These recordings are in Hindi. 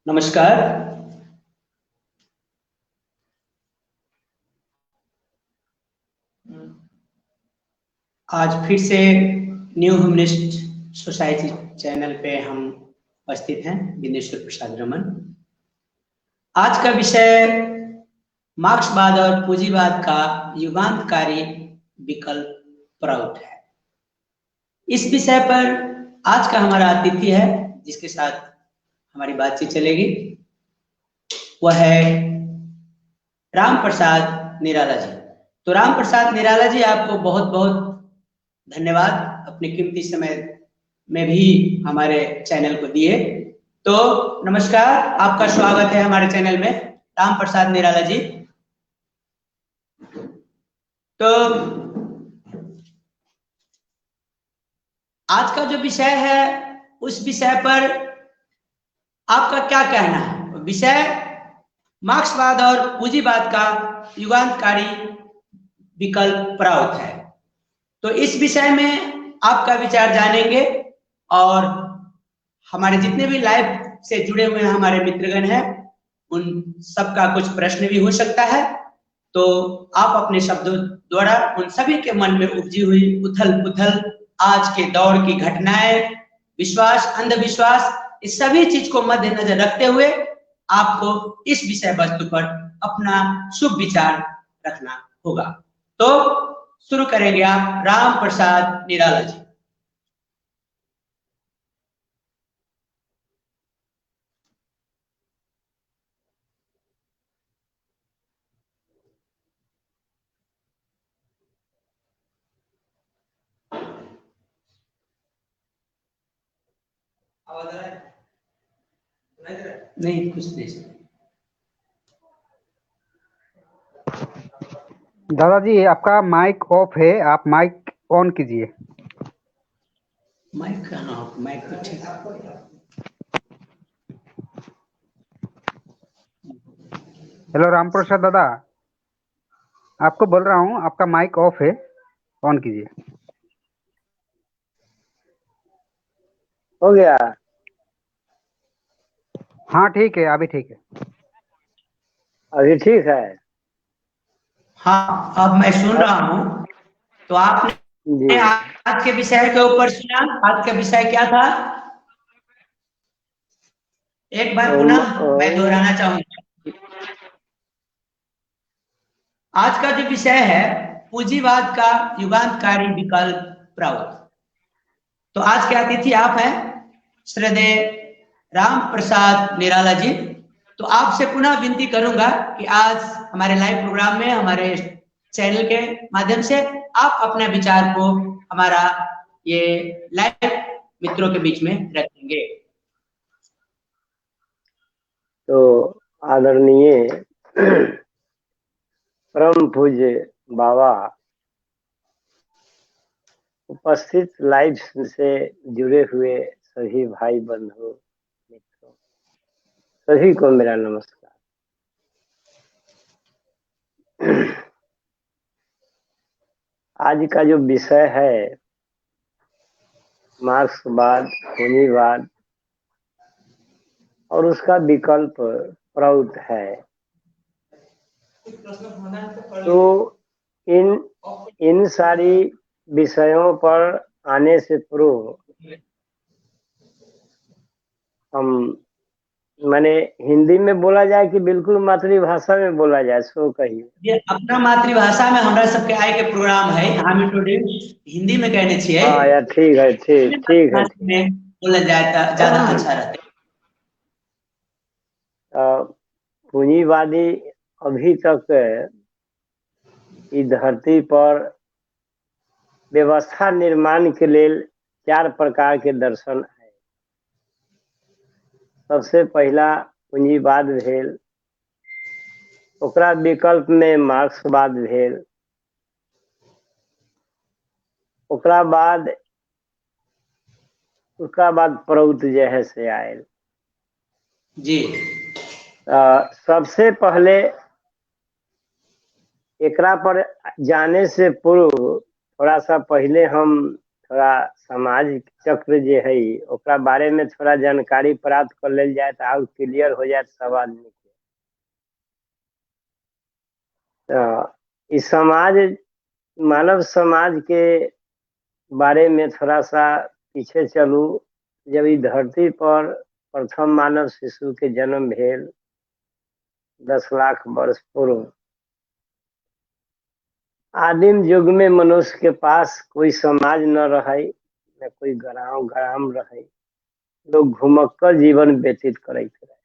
नमस्कार। आज फिर से न्यू ह्यूमनिस्ट सोसाइटी चैनल पे हम उपस्थित हैं, विनेश्वर प्रसाद रमन। आज का विषय मार्क्सवाद और पूंजीवाद का युगांतकारी विकल्प प्राउट है। इस विषय पर आज का हमारा अतिथि है, जिसके साथ हमारी बातचीत चलेगी, वह है राम प्रसाद निराला जी। तो राम प्रसाद निराला जी, आपको बहुत बहुत धन्यवाद अपने कीमती समय में भी हमारे चैनल को दिए। तो नमस्कार, आपका स्वागत है हमारे चैनल में, राम प्रसाद निराला जी। तो आज का जो विषय है, उस विषय पर आपका क्या कहना है? विषय मार्क्सवाद और पूंजीवाद का युगांतकारी विकल्प प्राउट है। तो इस विषय में आपका विचार जानेंगे, और हमारे जितने भी लाइव से जुड़े हुए हमारे मित्रगण हैं, उन सबका कुछ प्रश्न भी हो सकता है। तो आप अपने शब्दों द्वारा उन सभी के मन में उपजी हुई उथल पुथल, आज के दौर की घटनाएं, विश्वास, अंधविश्वास, इस सभी चीज को मद्देनजर रखते हुए आपको इस विषय वस्तु पर अपना शुभ विचार रखना होगा। तो शुरू करेंगे आप, राम प्रसाद निराला जी। आवाज आ रहा है? नहीं, कुछ नहीं। दादाजी, आपका माइक ऑफ है, आप माइक ऑन कीजिए। माइक का ना, माइक तो ठीक है। हेलो राम प्रसाद दादा, आपको बोल रहा हूँ, आपका माइक ऑफ है, ऑन कीजिए। हो गया? हाँ ठीक है, अभी ठीक है। अभी ठीक है? हाँ, अब मैं सुन रहा हूँ। तो आपने जी। आज के विषय के ऊपर सुना, आज का विषय क्या था? एक बार पुनः मैं दोहराना चाहूंगा। आज का जो विषय है, पूंजीवाद का युगांतकारी विकल्प प्राउट। तो आज के अतिथि आप हैं श्रद्धेय राम प्रसाद निराला जी। तो आपसे पुनः विनती करूंगा कि आज हमारे लाइव प्रोग्राम में, हमारे चैनल के माध्यम से आप अपने विचार को हमारा ये लाइव मित्रों के बीच में रखेंगे। तो आदरणीय परम पूज्य बाबा, उपस्थित लाइव से जुड़े हुए सभी भाई बंधु मित्रों, सभी को मेरा नमस्कार। आज का जो विषय है मार्क्सवाद, पूंजीवाद और उसका विकल्प प्राउट है। तो इन सारी विषयों पर आने से पूर्व हम, मैंने हिंदी में बोला जाए कि बिल्कुल मातृभाषा में बोला जाए, सो कहिए। ये अपना मातृभाषा में हमरा सबके आय के प्रोग्राम है, हम हिंदी में कहने चाहिए। हाँ यार, ठीक है, ठीक है। में बोला जाए तो ज्यादा अच्छा रहता है। पूंजीवादी अभी तक इस धरती पर व्यवस्था निर्माण के लिए 4 प्रकार के दर्शन है। सबसे पहला पूंजीवाद भेल, ओकरा विकल्प में मार्क्सवाद भेल, उसका बाद प्राउट जो है से आयल। जी सबसे पहले एकरा पर जाने से पूर्व थोड़ा सा पहले हम थोड़ा समाज चक्र जे है ओकरा बारे में थोड़ा जानकारी प्राप्त कर लेल जाए तो और क्लियर हो जाए सब आदमी के। तो इस समाज मानव समाज के बारे में थोड़ा सा पीछे चलू। जब ई धरती पर प्रथम मानव शिशु के जन्म भेल 10 लाख वर्ष पूर्व, आदिम युग में मनुष्य के पास कोई समाज न रहे, न कोई ग्राम रहे, लोग घुमक्कर जीवन व्यतीत करते रहे।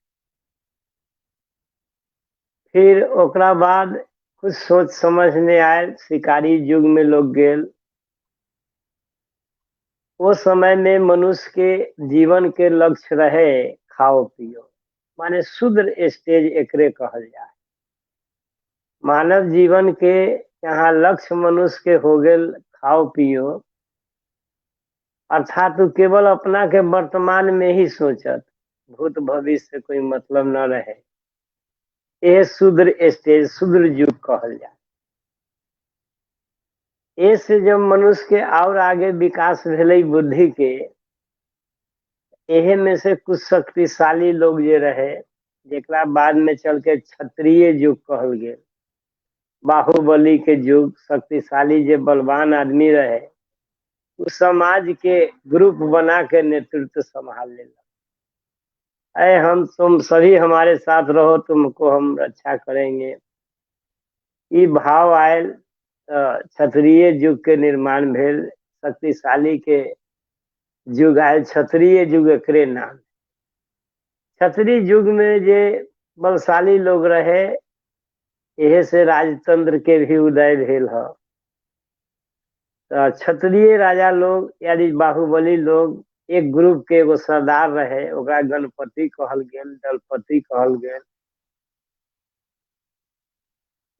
फिर ओकरा बाद कुछ सोच समझ में आयल, शिकारी युग में लोग गेल। वो समय में मनुष्य के जीवन के लक्ष्य रहे खाओ पियो, माने शुद्र स्टेज एकरे कहल जाए। मानव जीवन के यहाँ लक्ष्य मनुष्य के हो गेल खाओ पियो, अर्थात तू केवल अपना के वर्तमान में ही सोचत, भूत भविष्य से कोई मतलब न रहे। ये शुद्र स्टेज, शुद्र युग कहल जाए। ऐसे जब मनुष्य के और आगे विकास भेले बुद्धि के, एहे में से कुछ शक्तिशाली लोग जे रहे, जेकरा बाद में चल के क्षत्रिय युग कहल गेल। बाहुबली के युग, शक्तिशाली जे बलवान आदमी रहे, उस समाज के ग्रुप बना के नेतृत्व संभाल लेला। अरे हम तुम सभी हमारे साथ रहो, तुमको हम रक्षा करेंगे। ये भाव आयल, क्षत्रिय युग के निर्माण भेल। शक्तिशाली के युग आयल, क्षत्रिय युग एकरे नाम। क्षत्रिय युग में जे बलशाली लोग रहे, यही से राजतंत्र के भी उदय भेल है। क्षत्रिय राजा लोग यानी बाहुबली लोग एक ग्रुप के एगो सरदार रहे, ओकरा गणपति कहल गेल, दलपति कहल गेल।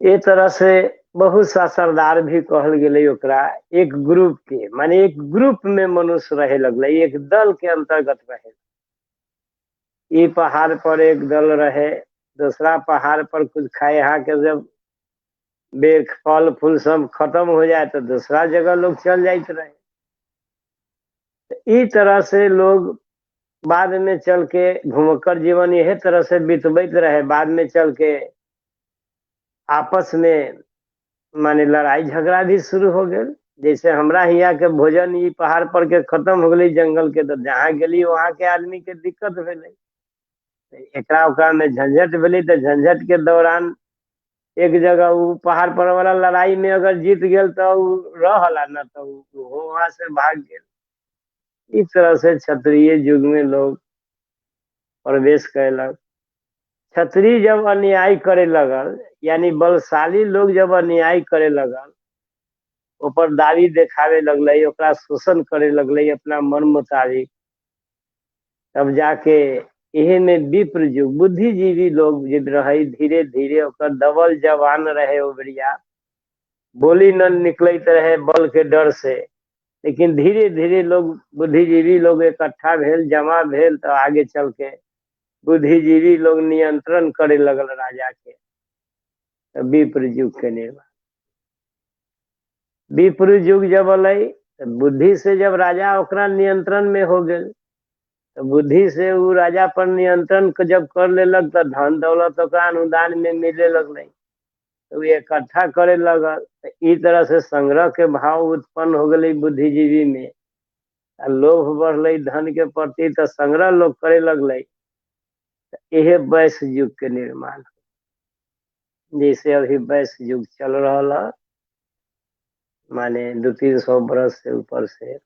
एक तरह से बहुत सा सरदार भी कहल गेले ओकरा। एक ग्रुप के माने एक ग्रुप में मनुष्य रहे लगले, एक दल के अंतर्गत रहे। ये पहाड़ पर एक दल रहे, दूसरा पहाड़ पर कुछ खाए के जब बेर फल फूल सब खत्म हो जाए तो दूसरा जगह लोग चल जाते रहे। इस तरह से लोग बाद में चल के घुमक्कर जीवन यही तरह से बीतबैत रहे। बाद में चल के आपस में माने लड़ाई झगड़ा भी शुरू हो गए। जैसे हमरा यहाँ के भोजन ये पहाड़ पर के खत्म हो गई जंगल के, तो जहाँ गेली वहाँ के आदमी के दिक्कत भेले, एकरा ओकरा में झंझट भेली। तो झंझट के दौरान एक जगह वो पहाड़ पर वाला लड़ाई में अगर जीत गेल तो रहला, न तो वो वहां से भाग गेल। इस तरह से क्षत्रिय युग में लोग प्रवेश कैलक। क्षत्रिय जब अन्याय करे लगल, यानी बलशाली लोग जब अन्याय करे लगल, ऊपर दावी देखावे लगले, ओकरा शोषण करे लगले अपना मन मुताबिक, तब जाके यही में विप्र युग, बुद्धिजीवी लोग जब रहे, धीरे धीरे ओकर दबल जवान रहे ओबरिया, बोली न निकलते रहे बल के डर से। लेकिन धीरे धीरे लोग बुद्धिजीवी लोग इकट्ठा भेल, जमा भेल, तो आगे चल के बुद्धिजीवी लोग नियंत्रण करे लगल राजा के। तो विप्र युग के निर्माण। विप्र युग जब अलै तो बुद्धि से जब राजा ओकरा नियंत्रण में हो गए, तो बुद्धि से वो राजा पर नियंत्रण जब कर लेलक तो धन दौलत ओकरा अनुदान में मिले लगल, तो इकट्ठा करे लगल। तो इस तरह से संग्रह के भाव उत्पन्न हो गए बुद्धिजीवी में, लोभ बढ़ल धन के प्रति, तो संग्रह लोग करे लगल। यह वैश्य युग के निर्माण, जैसे अभी वैश्य युग चल रहा है, माने 200-300 बरस से ऊपर से।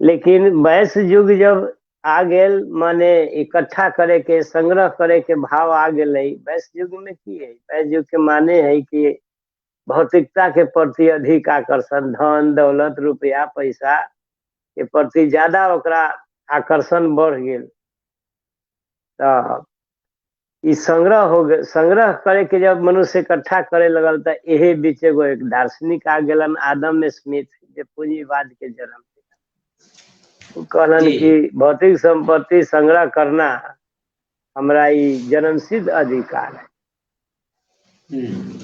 लेकिन वैश्य युग जब आ गेल, माने इकट्ठा करे के, संग्रह करे के भाव आ गए। वैश्य युग में की है, वैश्य युग के माने है कि भौतिकता के प्रति अधिक आकर्षण, धन दौलत रुपया पैसा के प्रति ज्यादा ओकरा आकर्षण बढ़ गेल। तो ई संग्रह हो गए। संग्रह करे के जब मनुष्य इकट्ठा करे लगल, तो यही बीच एगो एक दार्शनिक आ गेलन, आदम स्मिथ, जो पूंजीवाद के जन्म दिया। कहलन कि भौतिक संपत्ति संग्रह करना हमरा ई जन्मसिद्ध अधिकार है।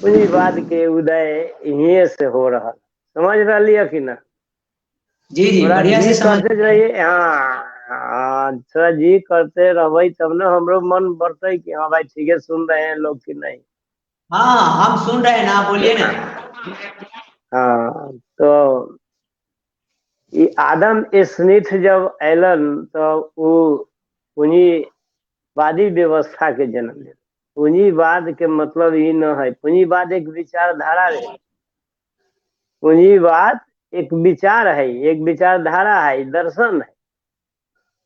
पूंजीवाद के उदय यहीं से हो रहा, समझ रही है कि ना? जी जी थोड़ा बढ़िया से जी समझ। करते रहिए। हाँ, थोड़ा जी करते रहबै तब ना हमरो मन बढ़ते कि हाँ भाई ठीक है, सुन रहे हैं लोग कि नहीं। हाँ हम सुन रहे हैं ना, बोलिए ना। हाँ, तो ये आदम स्मिथ जब एलन तो वो पूंजीवादी व्यवस्था के जन्म दिल। पूंजीवाद के मतलब ये न है, पूंजीवाद एक विचारधारा है। पूंजीवाद एक विचार है, एक विचारधारा है, दर्शन है।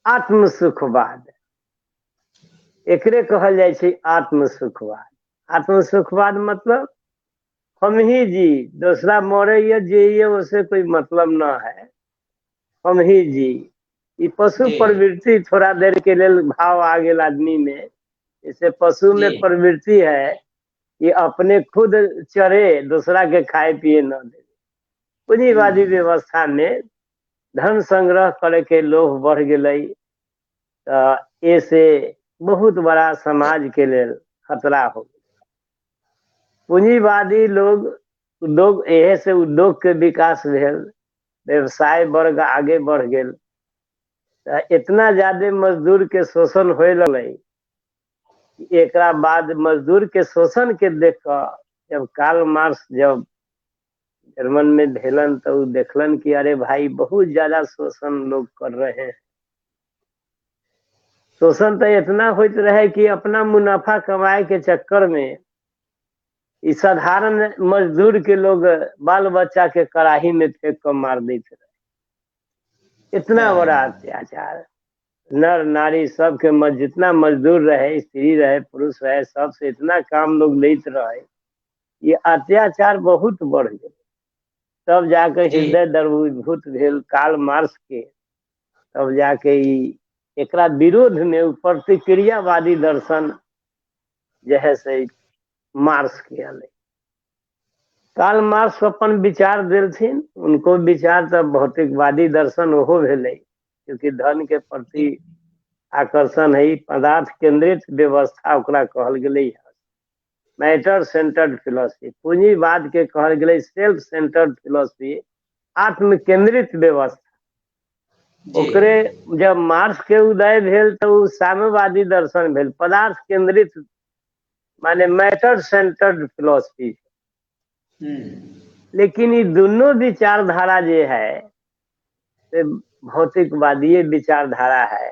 आत्मसुखवाद एकरे कहल जाय छै आत्मसुखवाद। आत्मसुखवाद मतलब हम ही जी, दूसरा मरे या जिये उससे कोई मतलब ना है, हम ही जी। ये पशु जी प्रवृत्ति थोड़ा देर के लिए भाव आ गया आदमी में, जैसे पशु में जी प्रवृत्ति है कि अपने खुद चरे, दूसरा के खाए पिए न दे। पूंजीवादी व्यवस्था में धन संग्रह करे के लोभ बढ़ गए, तो ऐसे बहुत बड़ा समाज के लिए खतरा हो गया। पूंजीवादी लोग उद्योग, यही से उद्योग के विकास भेल, व्यवसाय वर्ग आगे बढ़ गए। इतना ज्यादा मजदूर के शोषण होए लगे, एकरा बाद मजदूर के शोषण के देख कर जब कार्ल मार्क्स जब जर्मन में भेलन तो देखलन कि अरे भाई बहुत ज्यादा शोषण लोग कर रहे हैं। शोषण तो इतना होते रहे कि अपना मुनाफा कमाए के चक्कर में इस साधारण मजदूर के लोग बाल बच्चा के कड़ाही में फेंक कर मार देते रहे। इतना बड़ा अत्याचार, नर नारी सबके जितना मजदूर रहे, स्त्री रहे पुरुष रहे, सबसे इतना काम लोग लेते रहे, ये अत्याचार बहुत बढ़ गए। तब जाके हृदय द्रवीभूत भेल कार्ल मार्क्स के, तब जाके एकरा विरोध में प्रतिक्रियावादी दर्शन जैसे से मार्क्स के अले। कार्ल मार्क्स अपन विचार दिलथिन, उनको विचार तो भौतिकवादी दर्शन ओहो भेले, क्योंकि धन के प्रति आकर्षण है, पदार्थ केंद्रित व्यवस्था ओकरा कहल गेलै, मैटर सेंटर्ड फिलोसफी। पूंजीवाद के कहल गेलै सेल्फ सेंटर्ड फिलोसफी, आत्म केंद्रित व्यवस्था। ओकरे जब मार्क्स के उदय भेल तो साम्यवादी दर्शन भेल, पदार्थ केंद्रित माने मैटर सेंटर्ड फिलोसफी। लेकिन ये दोनों विचारधारा जो है भौतिकवादी विचारधारा है,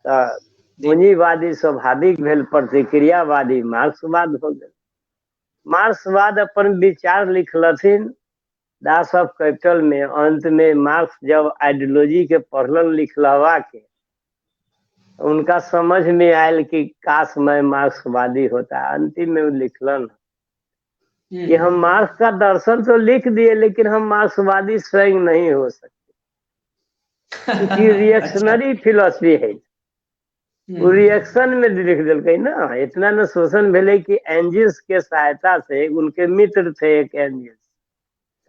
तो पूंजीवादी स्वाभाविक भेल, प्रतिक्रियावादी मार्क्सवाद हो गए। मार्क्सवाद अपन विचार लिखलथिन दास ऑफ कैपिटल में। अंत में मार्क्स जब आइडियोलॉजी के पढ़लन लिखलवा के, उनका समझ में आयल कि काश मैं मार्क्सवादी होता। अंतिम में लिखलन कि हम मार्क्स का दर्शन तो लिख दिए, लेकिन हम मार्क्सवादी स्वयं नहीं हो सकते, क्योंकि रिएक्शनरी फिलोसफी है। वो रिएक्शन में लिख दिल ना। इतना न शोषण भेले कि एंजिल्स के सहायता से, उनके मित्र थे एक एंजिल्स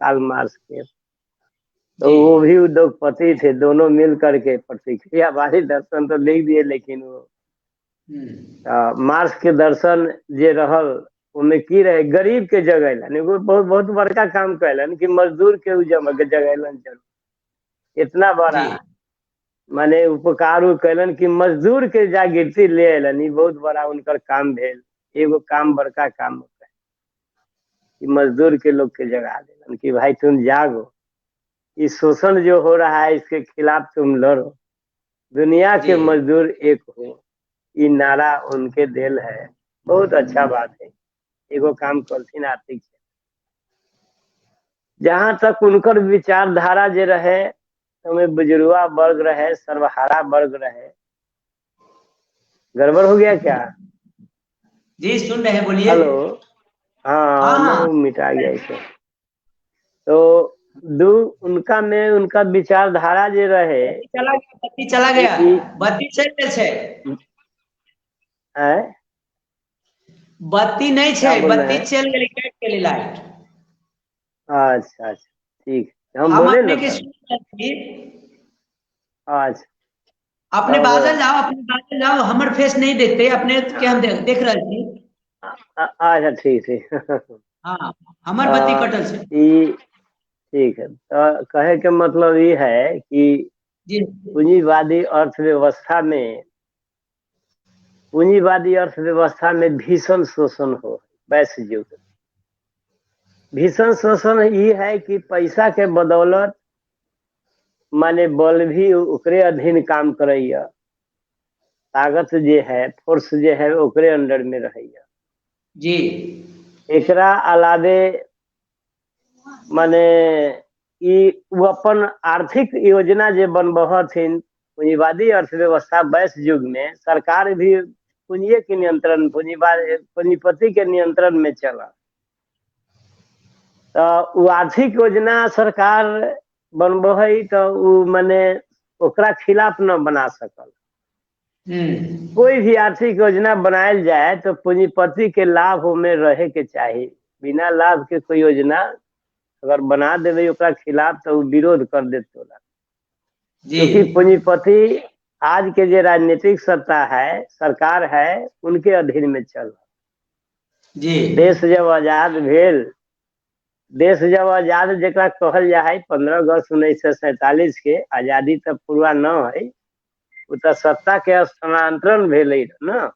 कार्ल मार्क्स के, तो वो भी उद्योगपति थे, दोनों मिल करके प्रतिक्रियावादी दर्शन तो लिख दिए, लेकिन वो मार्क्स के दर्शन जे रहल उनमें की रहे, गरीब के जगैलन। एगो बहुत बहुत बड़का काम कैलन कि मजदूर के जगैलन। इतना बड़ा माने उपकार कैलन कि मजदूर के जागृति ले अलन। ये बहुत बड़ा उनकर काम भेल। एगो काम बड़का काम कि मजदूर के लोग के जगा देलन कि भाई तुम जागो, इस शोषण जो हो रहा है इसके खिलाफ तुम लड़ो, दुनिया के मजदूर एक हो। ये नारा उनके दिल है। बहुत अच्छा बात है। एगो काम करथिन आर्थिक, जहां तक उनकर विचारधारा जे रहे, हमें बुजुर्गा वर्ग रहे, सर्वहारा वर्ग रहे। गड़बड़ हो गया क्या? जी सुन रहे हैं, बोलिए। हेलो। हाँ, मैं मिटा गया इसे। तो उनका में उनका विचारधारा जे रहे, बत्ती चला गया, बत्ती चल छै, बत्ती नहीं छै, बत्ती चल गई, कट गेली लाइट। अच्छा अच्छा, ठीक है, हम बोले ना के तब। सुन रहे थे। अच्छा, अपने अब बाजल जाओ, हमर फेस नहीं देखते अपने के, हम देख रहे थे। अच्छा ठीक ठीक। हाँ, हमर बत्ती कटल से। ई ठीक है, तो कहे के मतलब ये है कि जी पूंजीवादी अर्थव्यवस्था में भीषण शोषण हो, वैश्य युग भीषण शोषण ये है कि पैसा के बदौलत माने बल भी ओकरे अधीन काम करैया, ताकत जे है, फोर्स जे है ओकरे अंडर में रहैया। जी एकरा अलावे माने वो अपन आर्थिक योजना जे बनबहथिन, पूंजीवादी अर्थव्यवस्था वैश्य युग में सरकार भी पूंजी के नियंत्रण, पूंजीपति के नियंत्रण में चला। तो वो आर्थिक योजना सरकार बनबे तो वो माने ओकरा खिलाफ न बना सकल। कोई भी आर्थिक योजना बनायल जाए तो पूंजीपति के लाभ में रहे के चाहिए। बिना लाभ के कोई योजना अगर बना देवे ओकरा खिलाफ तो विरोध कर देते होला। क्योंकि पूंजीपति आज के जो राजनीतिक सत्ता है, सरकार है, उनके अधीन में चल। देश जब आजाद जरा कहल जाए 15 अगस्त 1947 के आजादी तक पूरा न है, वो तो सत्ता के स्थानांतरण भेले न।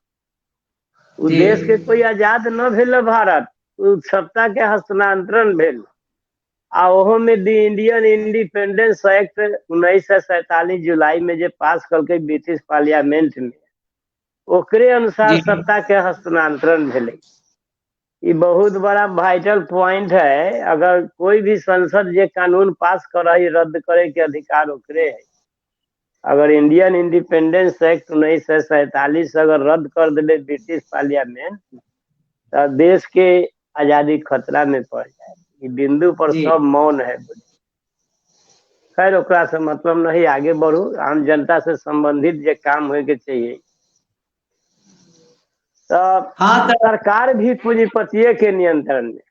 देश के कोई आजाद न भेल भारत, सत्ता के हस्तांतरण भेल। ओहो में दी इंडियन इंडिपेंडेंस एक्ट 1947 जुलाई में जो पास करके ब्रिटिश पार्लियामेंट में, ओकरे अनुसार सत्ता के हस्तांतरण भेले। ये बहुत बड़ा वाइटल पॉइंट है। अगर कोई भी संसद जे कानून पास करे, रद्द करे के अधिकार ओकरे है। अगर इंडियन इंडिपेंडेंस एक्ट 1947 अगर रद्द कर दे ब्रिटिश पार्लियामेंट, तो देश के आजादी खतरा में पड़ जाए। ये बिंदु पर सब मौन है। खैर ओकरा से मतलब नहीं, आगे बढ़ू। आम जनता से संबंधित जे काम होए के चाहिए। तो सरकार भी पूंजीपतिये के नियंत्रण में।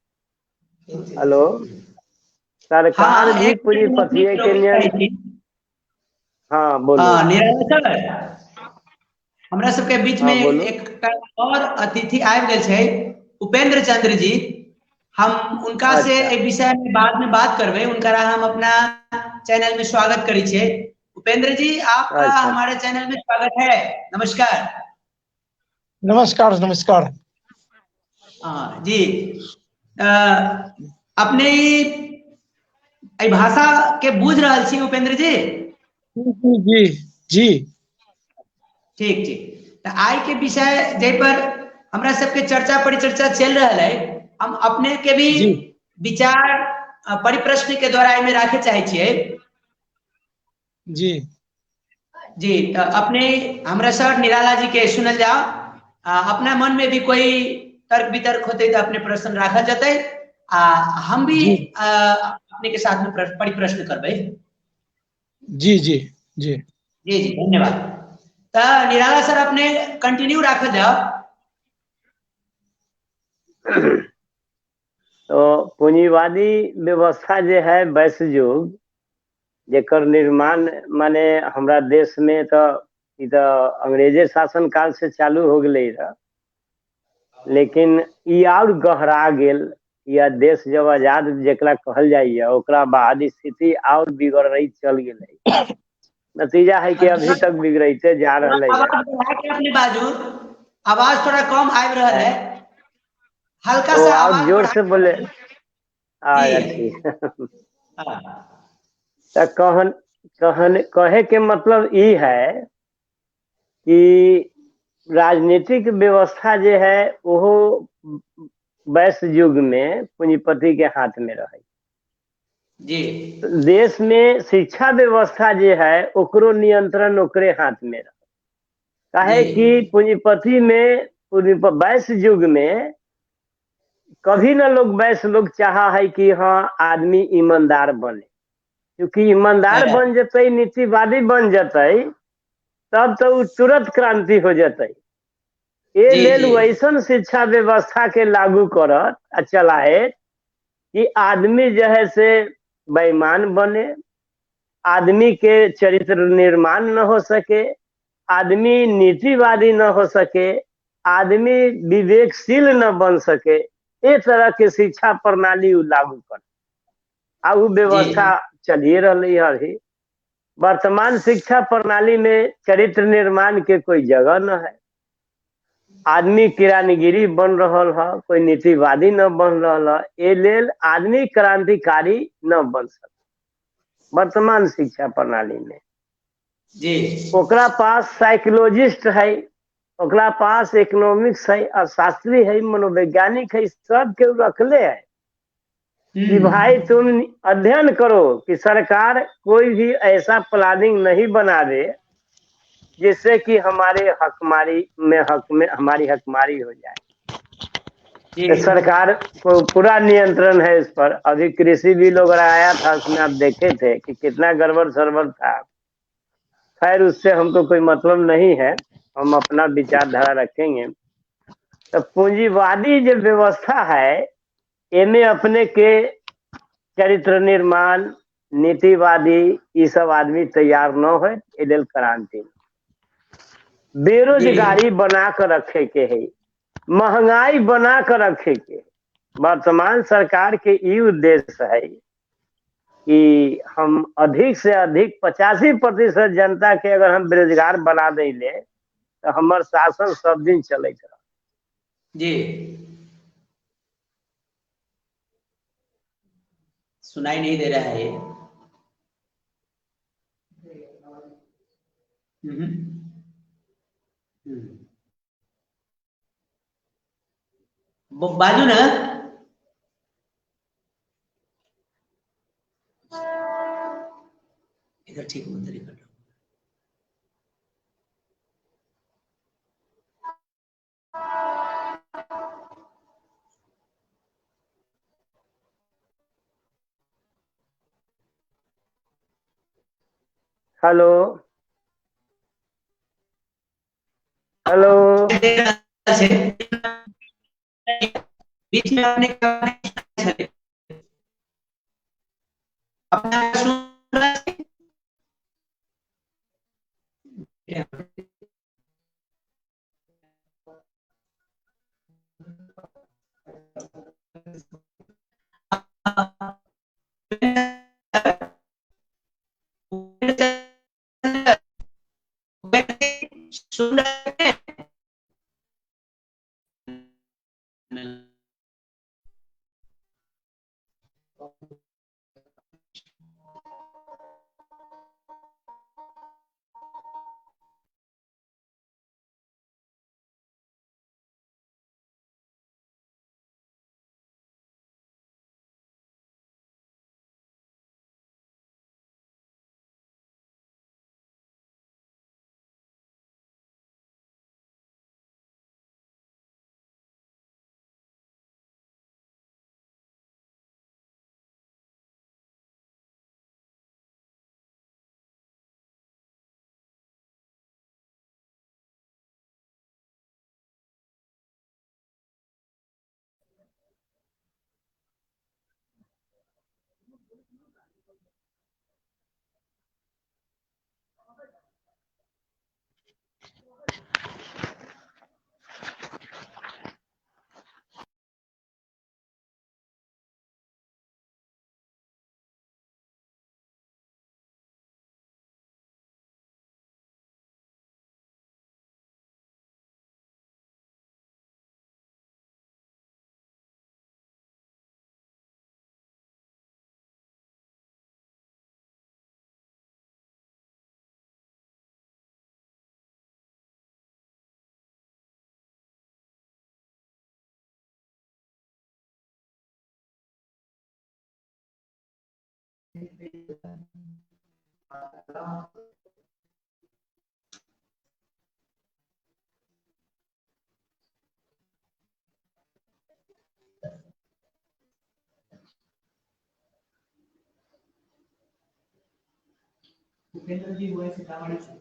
हेलो, सरकार भी पूंजीपतिये के नियंत्रण। हाँ बोलो। हमरा सबके बीच में एक और अतिथि आबि गेल छै, उपेंद्र चंद्र जी। हम उनका से एक विषय में बाद में बात करबे। उनका हम अपना चैनल में स्वागत करी छे। उपेंद्र जी, आपका हमारे चैनल में स्वागत है। नमस्कार। नमस्कार नमस्कार। जी, अपने भाषा के बुझ रहा छी उपेंद्र जी? जी जी ठीक ठीक। तो आई के विषय जे पर हमरा सबके चर्चा परिचर्चा चल रहा है, हम अपने के भी विचार परिप्रश्न के द्वारा में रखे चाहे छिए। जी जी, तो अपने हमरा सर निराला जी के सुनल जाओ। अपना मन में भी कोई तर्क वितर्क होते तो अपने प्रश्न रखल जते। हम भी अपने के साथ में परिप्रश्न करबे। जी जी जी जी जी, धन्यवाद। तो निराला सर अपने कंटिन्यू रखल जाओ। तो पूंजीवादी व्यवस्था जो है वैश्य युग, जेकर निर्माण माने हमरा देश में तो अंग्रेजे शासन काल से चालू हो गए रहा। लेकिन ई और गहरा गेल, या देश जब आजाद जरा कहल जाइए, ओकरा बाद स्थिति और बिगड़ रही चल गई। नतीजा है कि अभी तक बिगड़ते जा रहा है। अपने बाजू आवाज थोड़ा कम आ रहा है, हल्का सा आवाज जोर से बोले। ठीक। कहे के मतलब ये है कि राजनीतिक व्यवस्था जो है वो वैश्य युग में पूंजीपति के हाथ में रहे। जी, देश में शिक्षा व्यवस्था जो है ओकरो नियंत्रण ओकरे हाथ में रहे। काहे कि पूंजीपति में वैश्य युग में कभी ना वैश्य लोग चाहा है कि हाँ आदमी ईमानदार बने। क्योंकि ईमानदार बन जते, नीतिवादी बन जते, तब तो तुरंत क्रांति हो जते। ये लेल वैसन शिक्षा व्यवस्था के लागू करत चलाए कि आदमी जो है से बेईमान बने, आदमी के चरित्र निर्माण न हो सके, आदमी नीतिवादी न हो सके, आदमी विवेकशील न बन सके, ए तरह के शिक्षा प्रणाली उ लागू कर आ उ व्यवस्था चलिए रही है। वर्तमान शिक्षा प्रणाली में चरित्र निर्माण के कोई जगह न है। आदमी किरानीगिरी बन रहा है, कोई नीतिवादी न बन रहा है। ए लेल आदमी क्रांतिकारी न बन सके वर्तमान शिक्षा प्रणाली में। जी ओकरा पास साइकोलॉजिस्ट है, ओकरा पास इकोनॉमिक्स है, अर्थशास्त्री है, मनोवैज्ञानिक है, सब के रखले है कि भाई तुम अध्ययन करो कि सरकार कोई भी ऐसा प्लानिंग नहीं बना दे जिससे कि हमारे हक में हमारी हकमारी हो जाए। जी सरकार को पूरा नियंत्रण है इस पर। अभी कृषि बिल वगैरह आया था, उसमें आप देखे थे कि कितना गड़बड़ सरबड़ था। खैर उससे हमको कोई मतलब नहीं है, हम अपना विचारधारा रखेंगे। तो पूंजीवादी जो व्यवस्था है, इनमें अपने के चरित्र निर्माण, नीतिवादी ये सब आदमी तैयार न हो, इधर क्रांति बेरोजगारी बना कर रखे के है, महंगाई बना कर रखे के। वर्तमान सरकार के ये उद्देश्य है कि हम अधिक से अधिक 85% जनता के अगर हम बेरोजगार बना देंगे तो हमार शासन सब दिन चले जी। सुनाई नहीं दे रहा है ये। बाजू ना। इधर ठीक उधर ही कर लो। हेलो हेलो बीच में आपने अपना सुन रहा है? सुन रहे हैं? उपेंद्र जी हुए सीतामढ़ी से।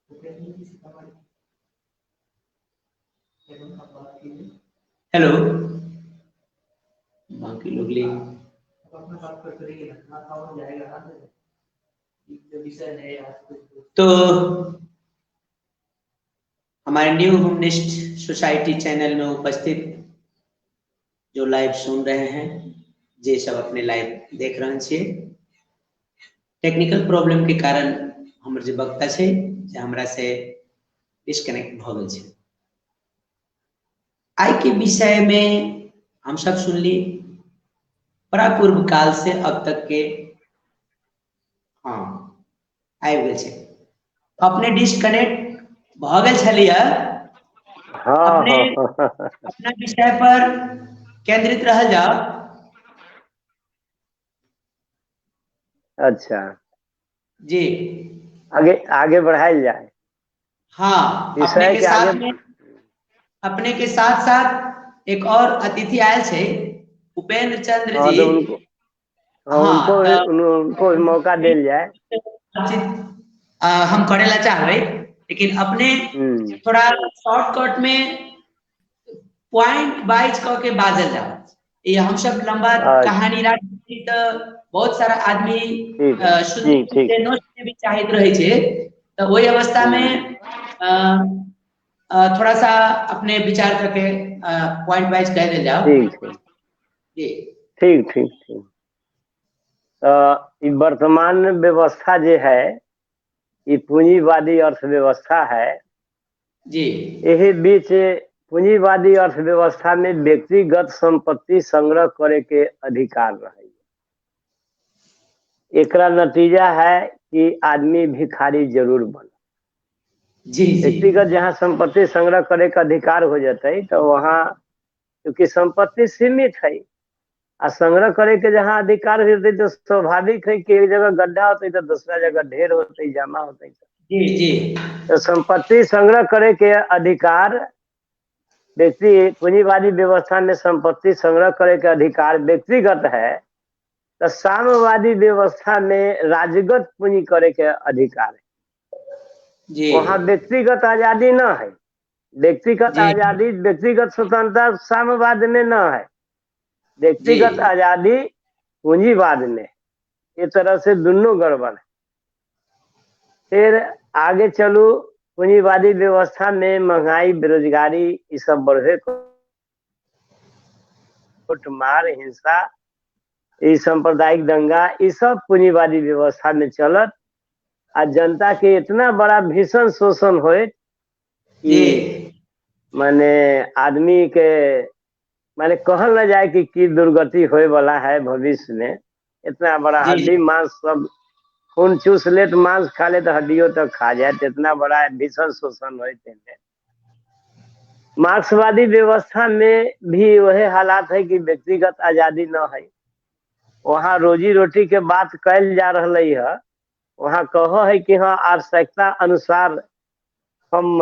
उपेंद्र जी सीतामढ़ी। हेलो, बाकी लोग ले अपना बात कर करेंगे ना, हो जाएगा। तो हमारे न्यू ह्यूमनिस्ट सोसाइटी चैनल में उपस्थित जो लाइव सुन रहे हैं जे सब अपने लाइव देख रहे छे। टेक्निकल प्रॉब्लम के कारण हमर जे वक्ता छे जे हमरा से डिस्कनेक्ट भ गेल छे। आई के विषय में हम सब सुनली प्रापूर्व काल से अब तक के हाँ आबि गेल छे। अपने डिस्कनेक्ट भ गेल छलिए। हाँ अपने हाँ अपना विषय पर केंद्रित रहल जाओ। अच्छा जी आगे आगे बढ़ाई जाए हाँ, अपने विषय के के साथ आगे। में अपने के साथ साथ एक और अतिथि आयल छे उपेंद्र चंद्र हाँ जी। तो उनको हाँ तो उनको भी मौका दिल जाए। हम करेला चाहबे, लेकिन अपने थोड़ा शॉर्टकट में पॉइंट वाइज क के बाजल जाओ। ये हम सब लंबा कहानी राख तो बहुत सारा आदमी सुनने नोट भी चाहिए रहे छे। तो वही अवस्था में थोड़ा सा अपने विचार करके पॉइंट वाइज कह दे जाओ। ठीक जी ठीक ठीक ठीक। वर्तमान व्यवस्था जो है ये पूंजीवादी अर्थव्यवस्था है जी। यही बीच पूंजीवादी अर्थव्यवस्था में व्यक्तिगत संपत्ति संग्रह करे के अधिकार रहे। एकरा नतीजा है कि आदमी भिखारी जरूर बने। जी जी व्यक्तिगत जहाँ संपत्ति संग्रह करे का अधिकार हो जाते तो वहाँ क्योंकि संपत्ति सीमित है आ संग्रह करे के जहाँ अधिकार होते तो स्वाभाविक है कि एक जगह गड्ढा होते तो दूसरा जगह ढेर होते जमा होते। जी जी तो संपत्ति संग्रह करे के अधिकार व्यक्ति पूंजीवादी व्यवस्था में संपत्ति संग्रह करे के अधिकार व्यक्तिगत है। तो साम्यवादी व्यवस्था में राजगत पूंजी करे के अधिकार है। जी वहाँ व्यक्तिगत आजादी न है। व्यक्तिगत जी आजादी व्यक्तिगत स्वतंत्रता साम्यवाद में न है। व्यक्तिगत जी आजादी पूंजीवाद में। इस तरह से दोनों गड़बड़ है। फिर आगे चलू पूंजीवादी व्यवस्था में महंगाई बेरोजगारी ये सब बढ़े मार हिंसा ये सांप्रदायिक दंगा ये सब पूंजीवादी व्यवस्था में चलत आ जनता के इतना बड़ा भीषण शोषण होए कि माने आदमी के माने कहल न जाए कि दुर्गति होए वाला है भविष्य में। इतना बड़ा हड्डी मांस सब खून चूस ले तो मांस खा ले तो हड्डियों तक खा जाए तो इतना बड़ा भीषण शोषण होए। मार्क्सवादी व्यवस्था में भी वही हालात है कि व्यक्तिगत आजादी न है। वहाँ रोजी रोटी के बात कैल जा रही है। वहाँ कहो है कि हाँ आवश्यकता अनुसार हम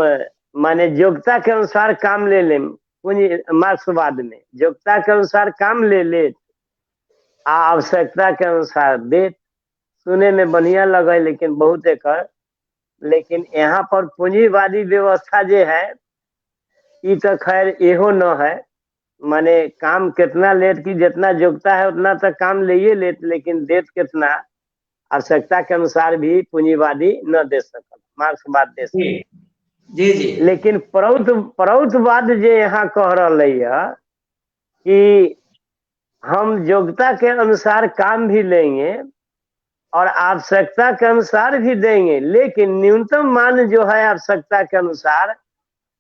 माने योग्यता के अनुसार काम ले लें। मार्क्सवाद में योग्यता के अनुसार काम ले आवश्यकता के अनुसार दे। सुने में बढ़िया लगे लेकिन बहुत एक लेकिन यहाँ पर पूंजीवादी व्यवस्था जो है ये तो खैर एहो न है। माने काम कितना लेट की जितना योग्यता है उतना तक काम ले लेत लेकिन देत कितना आवश्यकता के अनुसार भी पूंजीवादी न दे सकल मार्क्सवाद दे सकल। जी जी लेकिन प्रौद्धवाद जो यहाँ कह रहा है कि हम योग्यता के अनुसार काम भी लेंगे और आवश्यकता के अनुसार भी देंगे लेकिन न्यूनतम मान जो है आवश्यकता के अनुसार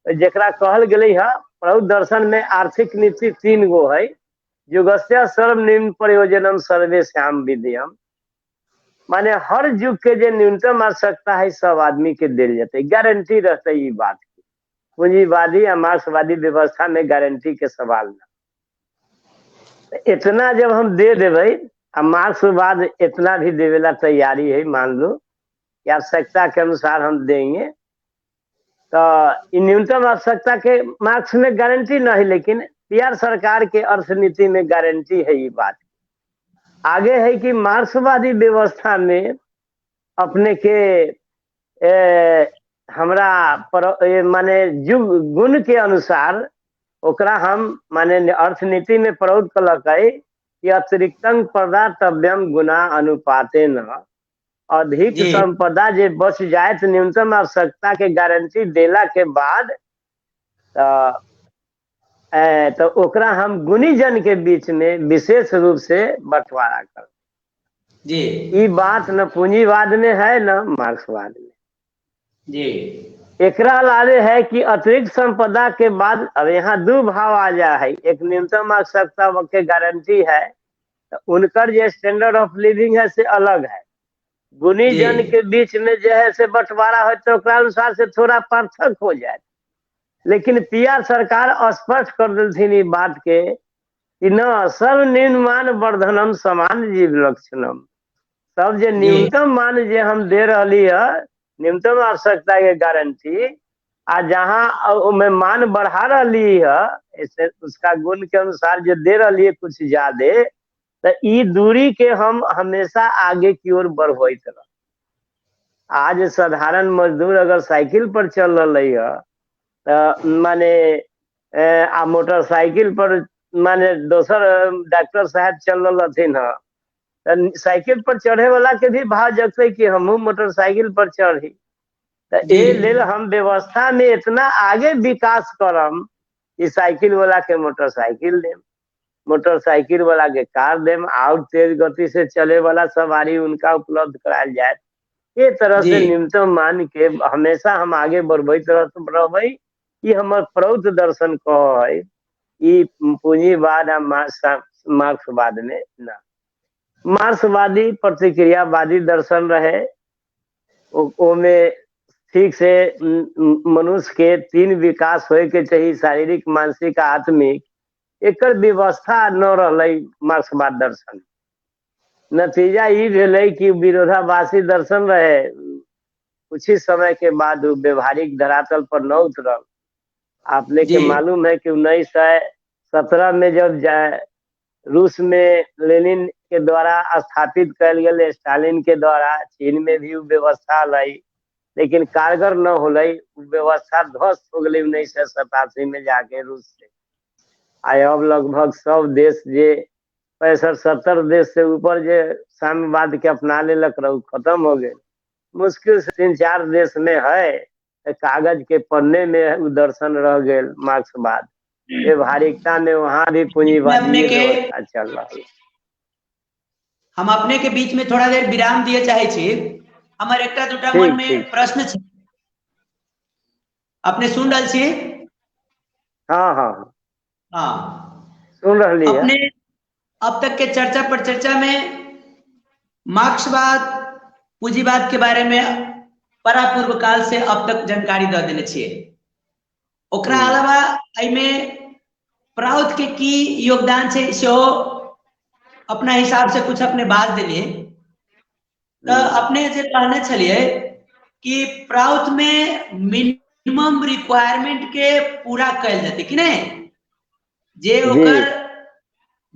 जरा कहल गई है। प्रौद्ध दर्शन में आर्थिक नीति 3 गो है। युगस्य सर्वनिम्न प्रयोजनम सर्वेश्याम विद्यम माने हर युग के जो न्यूनतम आवश्यकता है सब आदमी के दिल जाते गारंटी रहते ये बात की। पूंजीवादी या मार्क्सवादी व्यवस्था में गारंटी के सवाल न। इतना जब हम दे देवे मार्क्सवाद इतना भी देवेला तैयारी है मान लो कि आवश्यकता के अनुसार हम देंगे तो न्यूनतम आवश्यकता के मार्क्स में गारंटी नहीं लेकिन बिहार सरकार के अर्थनीति में गारंटी है ये बात। आगे है कि मार्क्सवादी व्यवस्था में अपने के हमरा माने गुण के अनुसार ओकरा हम माने अर्थनीति में प्रौद्ध कलक है कि अतिरिक्तं प्रदातव्यम गुना अनुपाते न अधिक जी। संपदा जे बच जाए तो न्यूनतम आवश्यकता के गारंटी देला के बाद तो ओकरा हम गुणीजन के बीच में विशेष रूप से बंटवारा कर। जी ये बात न पूंजीवाद में है न मार्क्सवाद में। जी एकरा अलावे है कि अतिरिक्त संपदा के बाद अब यहाँ दो भाव आ जा है। एक न्यूनतम आवश्यकता के गारंटी है, तो उनकर जो स्टैंडर्ड ऑफ लिविंग है से अलग है। गुणीजन जी। के बीच में जो है से बंटवारा हो तो ओकरा अनुसार से थोड़ा पार्थक हो जाए। लेकिन पीआर सरकार स्पष्ट कर दिलथिन ई बात के कि न सर्वनिम्न मान वर्धनम समान जीव लक्षणम। सब जे न्यूनतम मान जे हम दे रही है, न्यूनतम आवश्यकता के गारंटी, आ जहाँ में मान बढ़ा रही है ऐसे उसका गुण के अनुसार जो दे रही है कुछ ज्यादा, तो ई दूरी के हम हमेशा आगे की ओर बढ़बैत रह। आज साधारण मजदूर अगर साइकिल पर चल रही है तो माने आ मोटरसाइकिल पर माने दोसर डॉक्टर साहब चल रहथिन है, साइकिल पर चढ़े वाला के भी भाव जगते कि हमहू मोटरसाइकिल पर चढ़ी। तो ए लेल हम व्यवस्था में इतना आगे विकास करम कि साइकिल वाला के मोटरसाइकिल देम, मोटरसाइकिल वाला के कार देम, और तेज गति से चले वाला सवारी उनका उपलब्ध करायल जाए। ये तरह से न्यूनतम मान के हमेशा हम आगे बढ़बैत रहबै। ये हमर प्रौद्ध दर्शन कह है, ई पूंजीवाद आ मार्क्सवाद में ना। मार्क्सवादी प्रतिक्रियावादी दर्शन रहे, ओमे ठीक से मनुष्य के 3 विकास होए के चाहिए, शारीरिक, मानसिक, आत्मिक। एकर व्यवस्था न रहलै मार्क्सवाद दर्शन। नतीजा ई भेलै कि विरोधाभासी दर्शन रहे, कुछ ही समय के बाद व्यवहारिक धरातल पर न उतरल। आपने के मालूम है कि 1917 में जब रूस में लेनिन के द्वारा स्थापित कल गए, स्टालिन के द्वारा चीन में भी व्यवस्था लाई, लेकिन कारगर न होलै। व्यवस्था ध्वस्त हो गई 1987 में जाके रूस से। अब लगभग सब देश जे 65-70 देश से ऊपर जे साम्यवाद के अपना लेलक रह, खत्म हो गए। मुश्किल से 3-4 देश में है कागज के पन्ने में दर्शन रह गए मार्क्सवाद। व्यवहारिकता में वहां भी पूंजीवादी व्यवस्था चल रहा है। हम अपने के बीच में थोड़ा देर विराम दिए चाहे छी। हमर एकटा दूटा मन में प्रश्न छै, अपने सुन रहल छी? हाँ हाँ हाँ सुन रही है। अपने अब तक के चर्चा पर चर्चा में मार्क्सवाद पूंजीवाद के बारे में परापूर्व काल से अब तक जानकारी दे देने छिए। ओकरा अलावा एमे प्राउद के की योगदान छै सेहो अपना हिसाब से कुछ अपने बात दिलिए। तो अपने जे कहने छलिए कि प्राउद में मिनिमम रिक्वायरमेंट के पूरा कल जाते कि नहीं, जे ओकर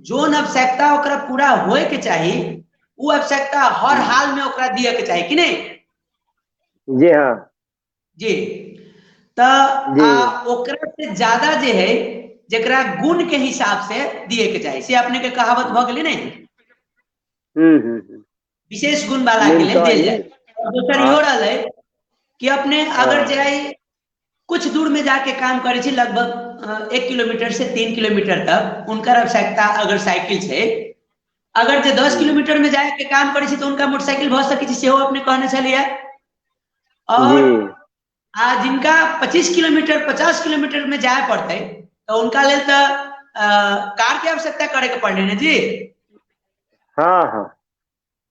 जोन आवश्यकता ओकरा पूरा होए के चाहिए, वो आवश्यकता हर हाल में ओकरा दिए के चाहिए कि नहीं? जी हाँ जी। तो ओकरा से ज्यादा जे है जकरा गुण के हिसाब से दिए के चाहिए, से अपने के कहावत भ गेलै नहीं, विशेष गुण वाला के लिए दिल जाए। और दूसर इहो रहलै कि अपने अगर जाए कुछ दूर में जाके काम करे छी, लगभग 1 किलोमीटर से 3 किलोमीटर तक उनकर आवश्यकता अगर साइकिल से, अगर जे 10 किलोमीटर में जाए के काम करे छी तो उनका मोटरसाइकिल भ सके छी, सेहो अपने कहने छलिए। और जिनका 25 किलोमीटर 50 किलोमीटर में जाए पड़ते तो उनका लेल तो कार के आवश्यकता करे के पड़े ना जी। हाँ हाँ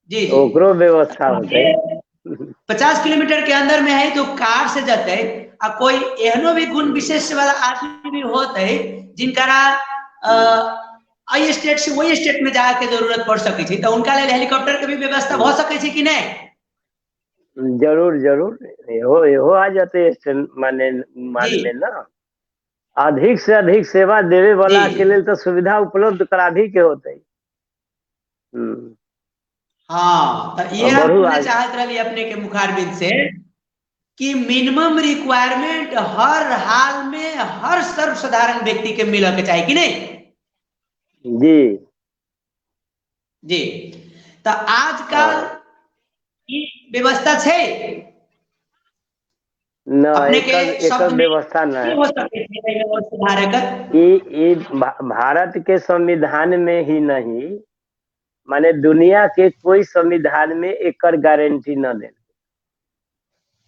जी जी ओकरो व्यवस्था होते। 50 किलोमीटर के अंदर में है तो कार से जाते, आ कोई एहनो भी गुण विशेष वाला आदमी भी होते जिनका आई स्टेट से वही स्टेट में जाए के जरूरत पड़ सके थी, तो उनका लेल हेलीकॉप्टर के भी व्यवस्था हो सके थी कि नहीं? जरूर जरूर एहो आ जाते माने में ना। अधिक से अधिक सेवा देवे वाला के लिए तो सुविधा उपलब्ध करा भी के होते। हाँ तो ये हम बोलना चाहत रही अपने के मुखारबिंद से कि मिनिमम रिक्वायरमेंट हर हाल में हर सर्वसाधारण व्यक्ति के मिल के चाहिए कि नहीं? जी जी। तो आजकल व्यवस्था छे न अपने के एकर शब्द में व्यवस्था न की है। हो सके छे और सुधार एकर? ये भारत के संविधान में ही नहीं, माने दुनिया के कोई संविधान में एकर गारंटी न दे।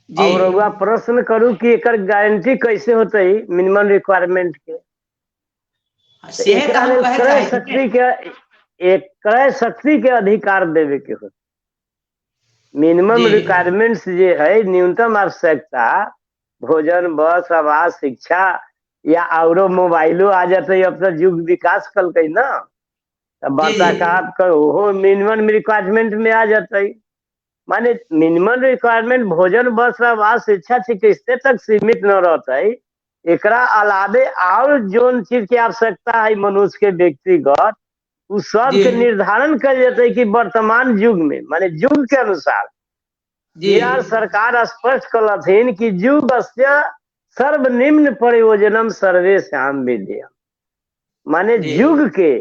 जी और रउआ प्रश्न करू कि एकर गारंटी कैसे होते मिनिमम रिक्वायरमेंट के? तो सेहे तो एकरा हम लेल कहे क्रय चाहे शक्ति के एक क्रय शक्ति के अधिकार देवे के होते। मिनिमम जी रिक्वायरमेंट्स जे है, न्यूनतम आवश्यकता, भोजन, बस, आवास, शिक्षा या औरो मोबाइलो आ जाते। अब तो युग विकास कल गई ना, तब जी बड़का जी का ओहो मिनिमम रिक्वायरमेंट में आ जाते। माने मिनिमम रिक्वायरमेंट भोजन, बस, आवास, शिक्षा, चिकित्सा तक सीमित न रहता है। एकरा अलावे और जोन चीज की आवश्यकता है मनुष्य के व्यक्तिगत, उस सब जी के निर्धारण कर जाते कि वर्तमान युग में, माने युग के अनुसार जी बिहार सरकार स्पष्ट कलथिन कि युगस्य सर्वनिम्न प्रयोजनम सर्वेषां विद्या, माने जी युग के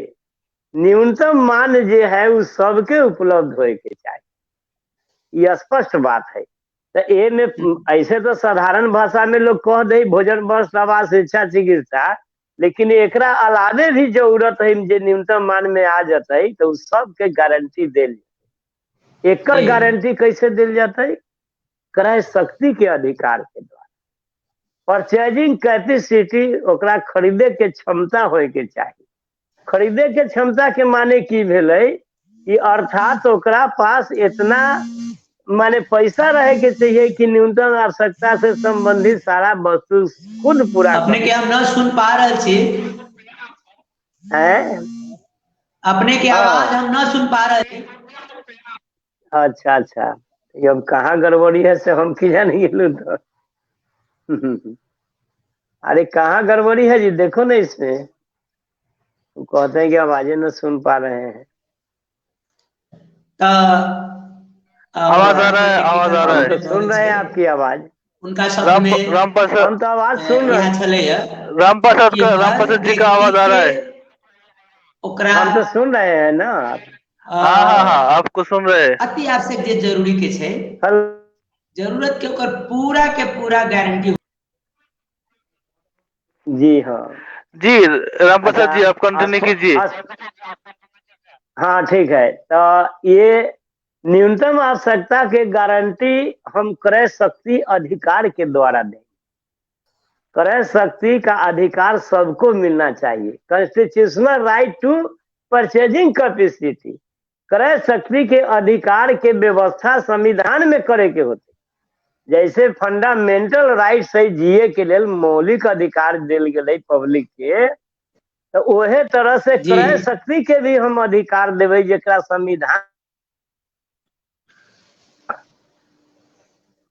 न्यूनतम मान जे है उस सबके उपलब्ध होए के चाहिए। ये स्पष्ट बात है। तो ए में ऐसे तो साधारण भाषा में लोग कह दे भोजन, बस, आवास, शिक्षा, चिकित्सा, लेकिन एकरा अलावे भी जरूरत है जे न्यूनतम मान में आ जाता है, तो उस सब के गारंटी दिल। एकर जी गारंटी कैसे दिल जाता है? क्रय शक्ति के अधिकार के द्वारा। परचेजिंग कैपेसिटी, ओकरा खरीदे के क्षमता होए के चाहिए। खरीदे के क्षमता के माने की भेलै कि अर्थात ओकरा पास इतना माने पैसा रहे के चाहिए कि न्यूनतम आवश्यकता से संबंधित सारा वस्तु खुद पूरा कर अपने के हम न सुन पा रहे छी, है। अपने के आवाज हाँ, हम न सुन पा रहे छी। अच्छा अच्छा, ये अब कहाँ गड़बड़ी है से हम की जान गेलू तो। अरे कहाँ गड़बड़ी है जी, देखो ना इसमें। वो कहते हैं कि आवाजें न सुन पा रहे हैं। तो आवाज आ रहा है, टेक्निकल आवाज आ रहा हम है। तो प्रॉब्लम सुन भऽ रहे हैं गेल छै, आपकी आवाज। उनका शब्द में हम तो आवाज सुन रहे यहाँ हैं। छलैया कि हर रामप्रसाद जी का व्यक्ति आवाज आ रहा के है। ओकरा हम तो सुन रहे हैं ना। हाँ हाँ हाँ, आपको सुन रहे हैं। अति आवश्यक जे जरूरी के छै, हेलो। जरूरत के ओकर पूरा के पूरा गारंटी। जी हाँ। जी रामप्रसाद जी, आप अच्छा कंटिन्यू कीजिए। हाँ ठीक है। तो ये न्यूनतम आवश्यकता के गारंटी हम क्रय शक्ति अधिकार के द्वारा दें। क्रय शक्ति का अधिकार सबको मिलना चाहिए। Constitutional right to purchasing capacity, क्रय शक्ति के अधिकार के व्यवस्था संविधान में करे के होते। जैसे फंडामेंटल राइट है जिए के लिए मौलिक अधिकार दिल गए पब्लिक के, तो ओहे तरह से जी क्रय शक्ति के भी हम अधिकार देवे जरा संविधान।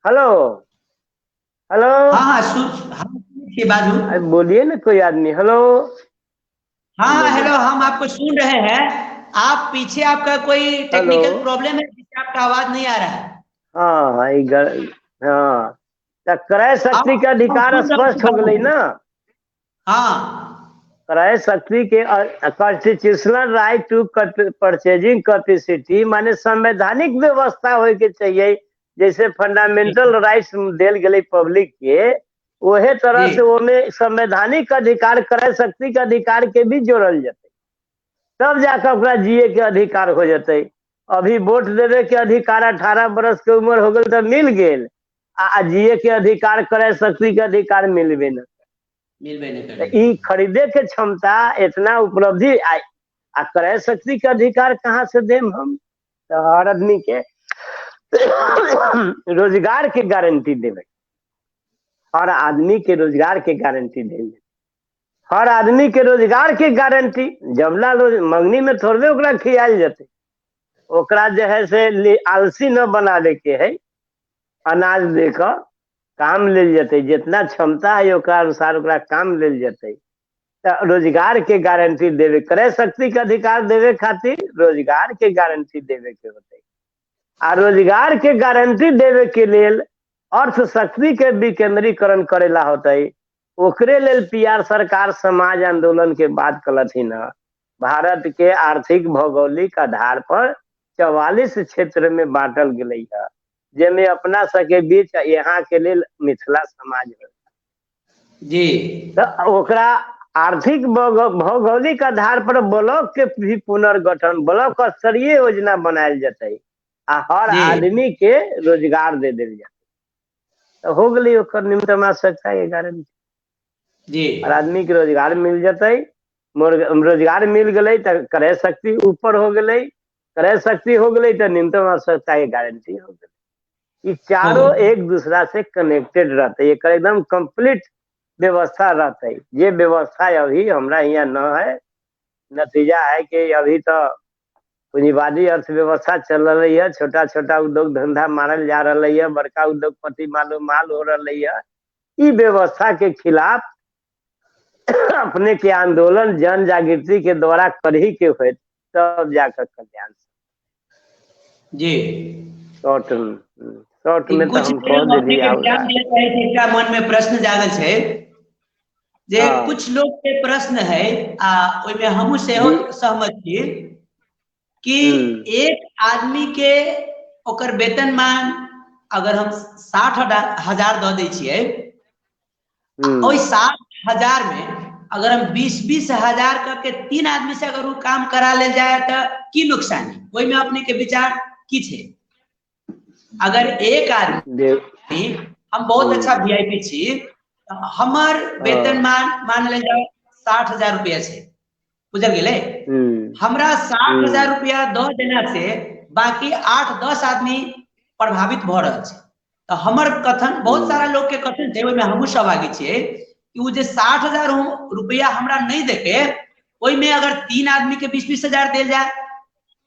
हेलो हेलो, हाँ हाँ सुन, हम के बाजू। बोलिए ना कोई आदमी। हेलो। हाँ हाँ हेलो, हम आपको सुन रहे हैं। आप पीछे आपका कोई हेलो। टेक्निकल प्रॉब्लम है जिससे आपका आवाज नहीं आ रहा है? हाँ हाँ हाँ, तो क्रय शक्ति आप का अधिकार सुन स्पष्ट हो गई रहे ना। हाँ क्रय शक्ति के constitutional right to purchasing capacity, माने संवैधानिक व्यवस्था होए के चाहिए। जैसे फंडामेंटल राइट्स दिल गए पब्लिक के, वहे तरह जी से ओमे संवैधानिक अधिकार क्रय शक्ति के अधिकार के भी जोड़ल जाते, तब जाकर ओकरा जिए के अधिकार हो जाते। अभी वोट देवे के अधिकार 18 बरस के उम्र हो गई तो मिल गए, आ जिए के अधिकार क्रय शक्ति के अधिकार मिलबे न। मिलबे नहीं तो करेगी। ई खरीदे के क्षमता इतना उपलब्धि आ क्रय शक्ति के अधिकार कहाँ से देम हम? तो हर आदमी के रोजगार के गारंटी देवे, हर आदमी के रोजगार के गारंटी देवे, हर आदमी के रोजगार के गारंटी। जबला मंगनी में थोड़े ओकरा खियाल जाते, ओकरा जो है से आलसी न बनावे के है, अनाज देकर काम लेल जाते। जितना क्षमता है ओकरा अनुसार ओकरा काम लेल जाते। तो रोजगार के गारंटी देवे, क्रय शक्ति के अधिकार देवे खातिर रोजगार के गारंटी देवे के होते। आ रोजगार के गारंटी देवे के लेल अर्थ शक्ति के विकेंद्रीकरण करेला होता है। ओकरे लेल पीआर सरकार समाज आंदोलन के बाद कलथिन है, भारत के आर्थिक भौगोलिक आधार पर 44 क्षेत्र में बांटल गई है। जेमे अपना सके बीच यहाँ के लिए मिथिला समाज है। जी तो ओकरा आर्थिक भौगोलिक आधार पर ब्लॉक के भी पुनर्गठन, ब्लॉक स्तरीय योजना बनायल जतई आ हर जी आदमी के रोजगार दे दिल जाए तो हो गई ओकर न्यूनतम आवश्यकता के गारंटी। जी हर आदमी के रोजगार मिल जतई, रोजगार मिल गई तो क्रय शक्ति ऊपर हो गई, क्रय शक्ति हो गई तो न्यूनतम आवश्यकता के गारंटी हो गई। ये चारों एक दूसरा से कनेक्टेड रहते, एक एकदम कंप्लीट व्यवस्था रहते। ये व्यवस्था अभी हमरा यहाँ न है। नतीजा है कि अभी तो पूंजीवादी अर्थव्यवस्था चल रही है, छोटा छोटा उद्योग धंधा मारल जा रही है, बड़का उद्योगपति मालो माल हो रही है। ई व्यवस्था के खिलाफ अपने के आंदोलन जन जागृति के द्वारा करही के हुए तब जाकर कल्याण। जी शॉर्ट में तो कुछ हम कह लोग अपने दिली के ध्यान दिए रहे थे, एकरा मन में प्रश्न जागल है जे हाँ। कुछ लोग के प्रश्न है ओइ में हमहू सेहो सहमत छी कि एक आदमी के ओकर वेतनमान अगर हम 60,000 दे दै छियै, ओइ 60,000 में अगर हम 20-20 हजार करके 3 आदमी से अगर वो काम करा ले जाए तो की नुकसान है? ओइ में अपने के विचार की छे? अगर एक आदमी हम बहुत अच्छा वीआईपी छी, हमर वेतनमान मान ले जाओ 60,000 रुपया से गुजर गेले, हमरा 60,000 रुपया दो देना से बाकी 8-10 आदमी प्रभावित भ रहल छै। तो हमर कथन बहुत सारा लोग के कथन छै, ओइमे हमहू सहभागी छियै कि वो जे 60,000 रुपया हमरा नहीं देके ओइ में अगर 3 आदमी के 20-20 हजार देल जाए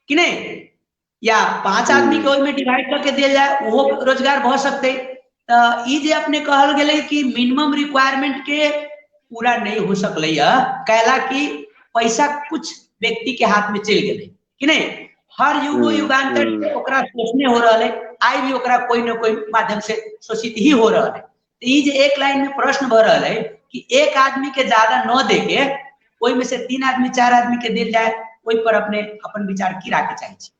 कि नहीं, या 5 आदमी के ओइ में डिवाइड करके दिया जाए, वो रोजगार भ सकते। तो ई जे अपने कहल गेले कि मिनिमम रिक्वायरमेंट के पूरा नहीं हो सकले है, कहला कि पैसा कुछ व्यक्ति के हाथ में चल गए कि नहीं, हर युगांतर से ओकरा शोषणे हो रहा है, आई भी ओकरा कोई न कोई माध्यम से शोषित ही हो रहा है। तो ई जे एक लाइन में प्रश्न भ रहा है कि एक आदमी के ज्यादा न दे के ओइ में से 3 आदमी 4 आदमी के दिल जाए, ओइ पर अपने अपन विचार की राखे चाहे छी?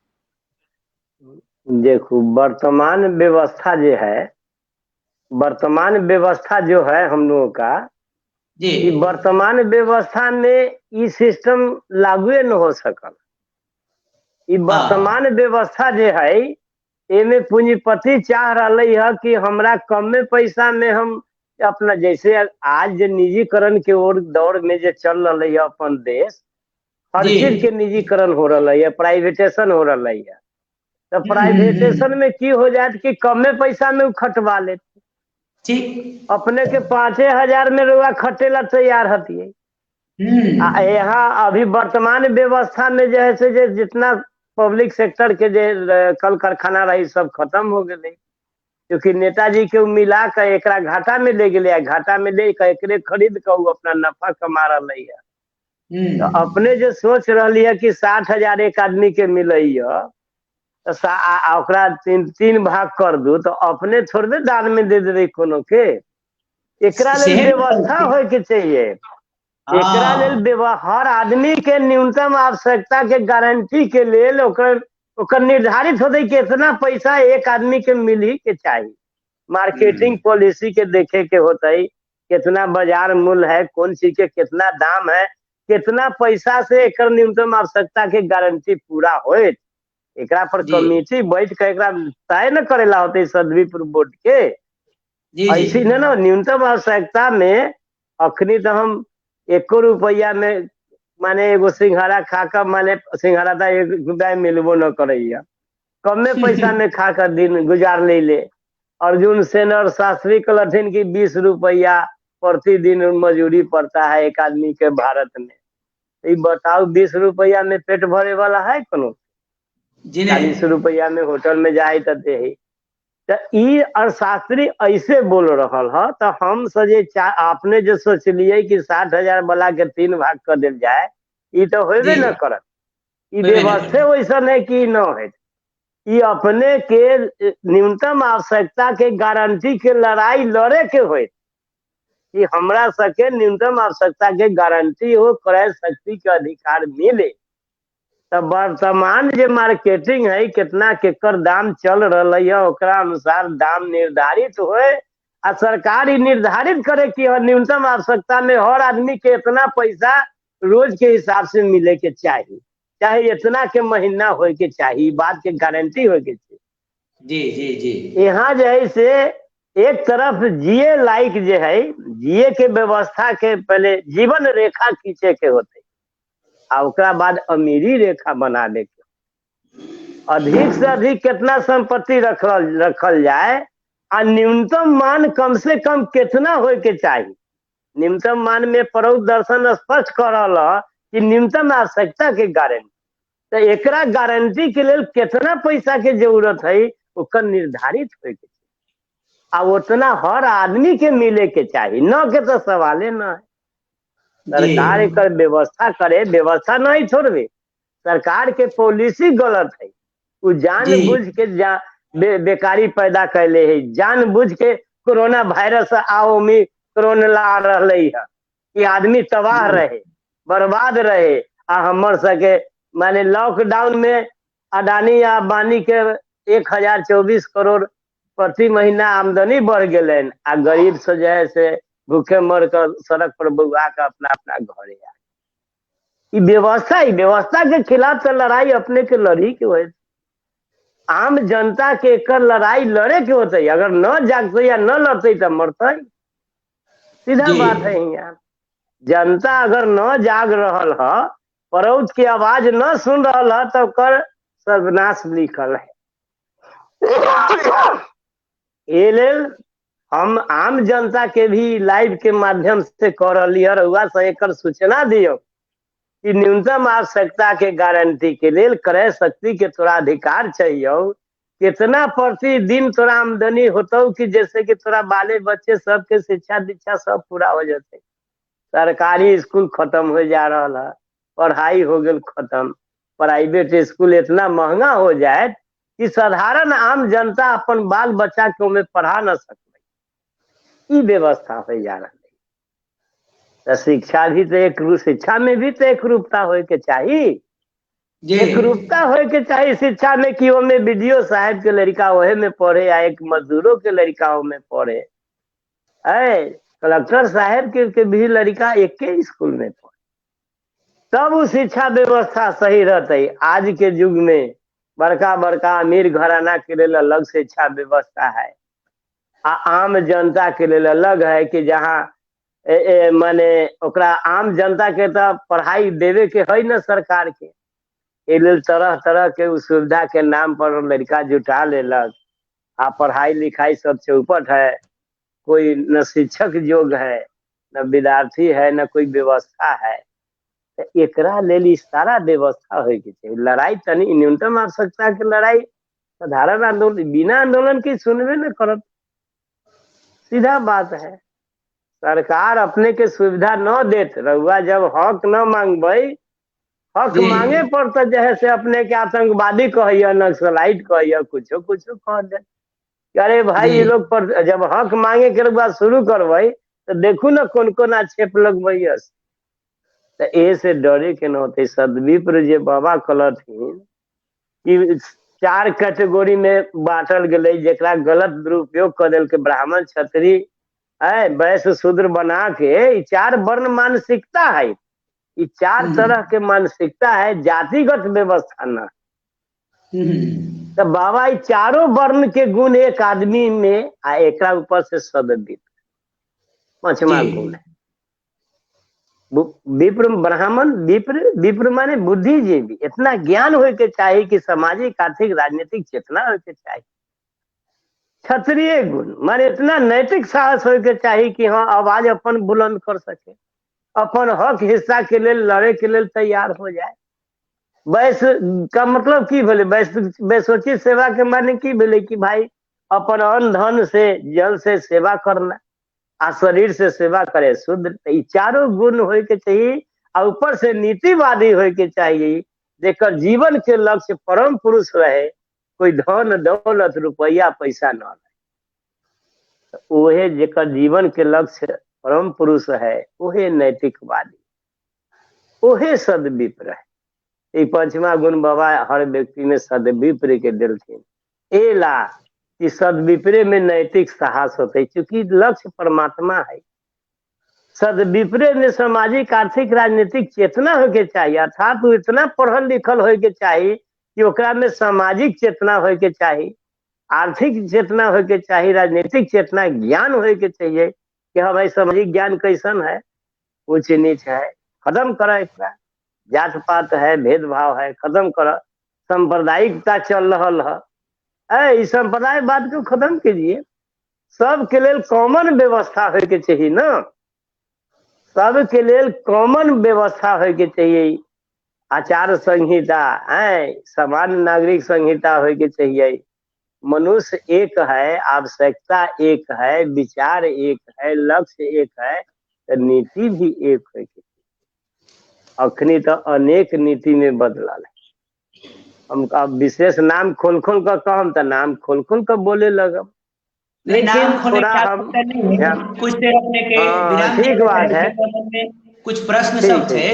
देखो वर्तमान व्यवस्था जो है, वर्तमान व्यवस्था जो है हम लोगों का, जी वर्तमान व्यवस्था में ये सिस्टम लागू न हो सकल। ये वर्तमान व्यवस्था जो है एमे पूंजीपति चाह रही है कि हमरा कमे पैसा में हम अपना, जैसे आज जो निजीकरण के ओर दौर में जो चल रही है अपन देश, हर चीज के निजीकरण हो रहा है, प्राइवेटेशन हो रहा है। तो प्राइवेटेशन में की हो जाए कि कमे पैसा में खटवा ले, ठीक अपने के 5,000 में रुआ खटेला तैयार हती है। यहाँ अभी वर्तमान व्यवस्था में जैसे जितना पब्लिक सेक्टर के जे कल कारखाना रही सब खत्म हो गए, क्योंकि नेताजी के मिला कर एक घाटा में ले गए, घाटा में ले कर खरीद कर अपना नफा कमा रही है। तो अपने जो सोच रही है कि 60,000 एक आदमी के मिले तो 3 भाग कर दू, तो अपने थोड़े दान में दे दे कोनो के। एकरा लेल व्यवस्था होय के चाहिए, एकरा लेल हर आदमी के न्यूनतम आवश्यकता के गारंटी के लेल ओकर निर्धारित होते कि इतना पैसा एक आदमी के मिल ही के चाहिए। मार्केटिंग पॉलिसी के देखे के होता है, कितना बाजार मूल्य है, कौन चीज के कितना दाम है, कितना पैसा से एक न्यूनतम आवश्यकता के गारंटी पूरा होए, एकरा पर कमेटी बैठ के एकरा तय न करेला होते सदवीपुर बोर्ड के। ऐसी न न्यूनतम आवश्यकता में अखनी तो हम 1 रुपया में माने एगो सिंघाड़ा खाकर, माने सिंघाड़ा था 1 रुपया मिलबो न करैया, कमे पैसा में खाकर दिन गुजार ले। अर्जुन सेन और शास्त्री कहलथिन कि 20 रुपया प्रतिदिन मजूरी पड़ता है एक आदमी के भारत में। ये बताओ 20 रुपया में पेट भरे वाला है कोनो? 40 रुपया में होटल में जाए तो दे। और शास्त्री ऐसे बोल रहा है, तो हम सजे आपने जो सोच लिए कि 60,000 वाला के 3 भाग कर दिल जाए, ये तो होबे न करत। ये व्यवस्था वैसा नहीं कि न है, ये अपने के न्यूनतम आवश्यकता के गारंटी के लड़ाई लड़े के हो कि हमरा सके न्यूनतम आवश्यकता के गारंटी हो, क्रय शक्ति के अधिकार मिले। तब वर्तमान जे मार्केटिंग है कितना केकर दाम चल रहा है ओकरा अनुसार दाम निर्धारित होए आ सरकार ही निर्धारित करे कि न्यूनतम आवश्यकता में हर आदमी के इतना पैसा रोज के हिसाब से मिले के चाहिए, चाहे इतना के महीना होए के चाहिए, बात के गारंटी होए के चाहिए। जी जी जी। यहाँ जो है से एक तरफ जिए लायक जो है जिए के व्यवस्था के पहले जीवन रेखा खींचे के होते आ ओकरा बाद अमीरी रेखा बना दे के अधिक से अधिक कितना संपत्ति रखल जाए आ न्यूनतम मान कम से कम कितना होए के चाहिए। न्यूनतम मान में प्रौढ़ दर्शन स्पष्ट कर रहा कि न्यूनतम आवश्यकता के गारंटी, तो एकरा गारंटी के लिए कितना पैसा के जरूरत है ओकर निर्धारित होए के आ उतना हर आदमी के मिले के चाहिए, न के तो सवाले न है। सरकार एक व्यवस्था करे, व्यवस्था नहीं छोड़वे, सरकार के पॉलिसी गलत है, वो जानबूझ के बेकारी पैदा कैले है, जानबूझ के कोरोना वायरस आओ में कोरोना ला रहे है कि आदमी तबाह रहे बर्बाद रहे आ हमर सके माने लॉकडाउन में अडानी या अंबानी के 1024 करोड़ प्रति महीना आमदनी बढ़ गए आ गरीब से जो है से भूखे मर कर सड़क पर बउआ के अपना अपना घरे आ। व्यवस्था के खिलाफ तो लड़ाई अपने के लड़ी के हो, आम जनता के कर लड़ाई लड़े के होते, अगर न जागते या न लड़ते तो मरते, सीधा बात है। यहाँ जनता अगर न जाग रहल है, प्रौढ़ की आवाज न सुन रहा है तो कर सर्वनाश लिखल है। ये लेल हम आम जनता के भी लाइव के माध्यम से कर रही से एक सूचना दियो कि न्यूनतम आवश्यकता के गारंटी के लिए क्रय शक्ति के तोरा अधिकार चाहिए, कितना प्रतिदिन तोरा आमदनी होता कि जैसे कि तोरा बाले बच्चे सबके शिक्षा दीक्षा सब पूरा हो जाते। सरकारी स्कूल खत्म हो जा रहा है, पढ़ाई हो गई खत्म, प्राइवेट स्कूल इतना महंगा हो जाए कि साधारण आम जनता अपन बाल बच्चा के में पढ़ा न सकते, ये व्यवस्था हो जा रहा है। तो शिक्षा भी तो एक शिक्षा में भी तो एक रूपता हो के चाहिए, एक रूपता हो के चाहिए शिक्षा में कि में बीडीओ साहब के लड़का वहे में पढ़े या एक मजदूरों के लड़का में पढ़े, कलेक्टर साहब के भी लड़का एक के स्कूल में पढ़े, तब वो शिक्षा व्यवस्था सही रहते। आज के युग में बड़का बड़का अमीर घराना के लिए अलग शिक्षा व्यवस्था है, आम जनता के लिए अलग है कि जहाँ माने ओकरा आम जनता के तो पढ़ाई देवे के है न सरकार के, तरह तरह के सुविधा के नाम पर लड़का जुटा लेलक आ पढ़ाई लिखाई सब चौपट है, कोई न शिक्षक योग है न विद्यार्थी है न कोई व्यवस्था है। एकरा लेल सारा व्यवस्था हो के चाहिए। लड़ाई तनी न्यूनतम आवश्यकता के लड़ाई साधारण आंदोलन बिना आंदोलन की सुनबे न करत, सीधा बात है। सरकार अपने के सुविधा न देत रहुआ, जब हक न मांगबे, हक मांगे पड़ता जैसे से अपने के आतंकवादी कहिए नक्सलाइट कहिए कुछो कुछो कह दे। अरे भाई ये लोग पर जब हक मांगे के बाद शुरू करबे तो देखू न कौन कौन आक्षेप लगबे, तो ए से डरे के न होते। सदविप्र जे बाबा कहलथिन कि 4 कैटेगरी में बांटल गए, जेकरा गलत दुरुपयोग कर दिल के ब्राह्मण क्षत्रिय वैश्य शूद्र बना के 4 वर्ण मानसिकता है, ये 4 तरह के मानसिकता है, जातिगत व्यवस्था न। तो बाबा ये चारों वर्ण के गुण एक आदमी में आ एक ऊपर से सदविप्र 5वां गुण है। विप्र ब्राह्मण, विप्र माने बुद्धिजीवी, इतना ज्ञान हो के चाहिए कि सामाजिक आर्थिक राजनीतिक चेतना हो के चाहिए। क्षत्रिय गुण माने इतना नैतिक साहस हो के चाहिए कि हाँ आवाज अपन बुलंद कर सके, अपन हक हिस्सा के लिए लड़े के लिए तैयार हो जाए। वैश्य का मतलब की भेले, वैश्योचित सेवा के माने की भेले कि भाई अपन अन्न धन से जल से सेवा करना आ शरीर से सेवा करे शुद्ध। ये चारों गुण हो के चाहिए और ऊपर से नीतिवादी हो के चाहिए, जेकर जीवन के लक्ष्य परम पुरुष रहे, कोई धन दौलत रुपया पैसा न रहे। ओहे जेकर जीवन के लक्ष्य परम पुरुष है, ओहे नैतिकवादी, ओहे सदविप्र है। ई पंचमा गुण बाबा हर व्यक्ति में सदविप्र के देलथिन। ए ला कि सदविप्रे में नैतिक साहस होते, चूंकि लक्ष्य परमात्मा है। सदविप्रे में सामाजिक आर्थिक राजनीतिक चेतना होके चाहिए, अर्थात वो इतना पढ़ल लिखल होके चाहिए कि ओकरा में सामाजिक चेतना होके चाहिए, आर्थिक चेतना होके चाहिए, राजनीतिक चेतना ज्ञान होके चाहिए कि हाँ भाई सामाजिक ज्ञान कैसन है, ऊंच नीच है, खत्म करा एकरा, जात पात है, भेदभाव है, खत्म करा, सांप्रदायिकता चल रहा है, इस संप्रदाय बात को खत्म कीजिए। सबके लिए कॉमन व्यवस्था होके चाहिए ना, सबके लिए कॉमन व्यवस्था होके चाहिए, आचार संहिता है, समान नागरिक संहिता होके चाहिए। मनुष्य एक है, आवश्यकता एक है, विचार एक है, लक्ष्य एक है, तो नीति भी एक है। अखनी तो अनेक नीति में बदलाव है। हम अब विशेष नाम खोल खोल कर कहम तो नाम खोल खोल कर बोले लगम, लेकिन थोड़ा हम कुछ देर अपने के विराम ठीक बात है, कुछ प्रश्न सब थे,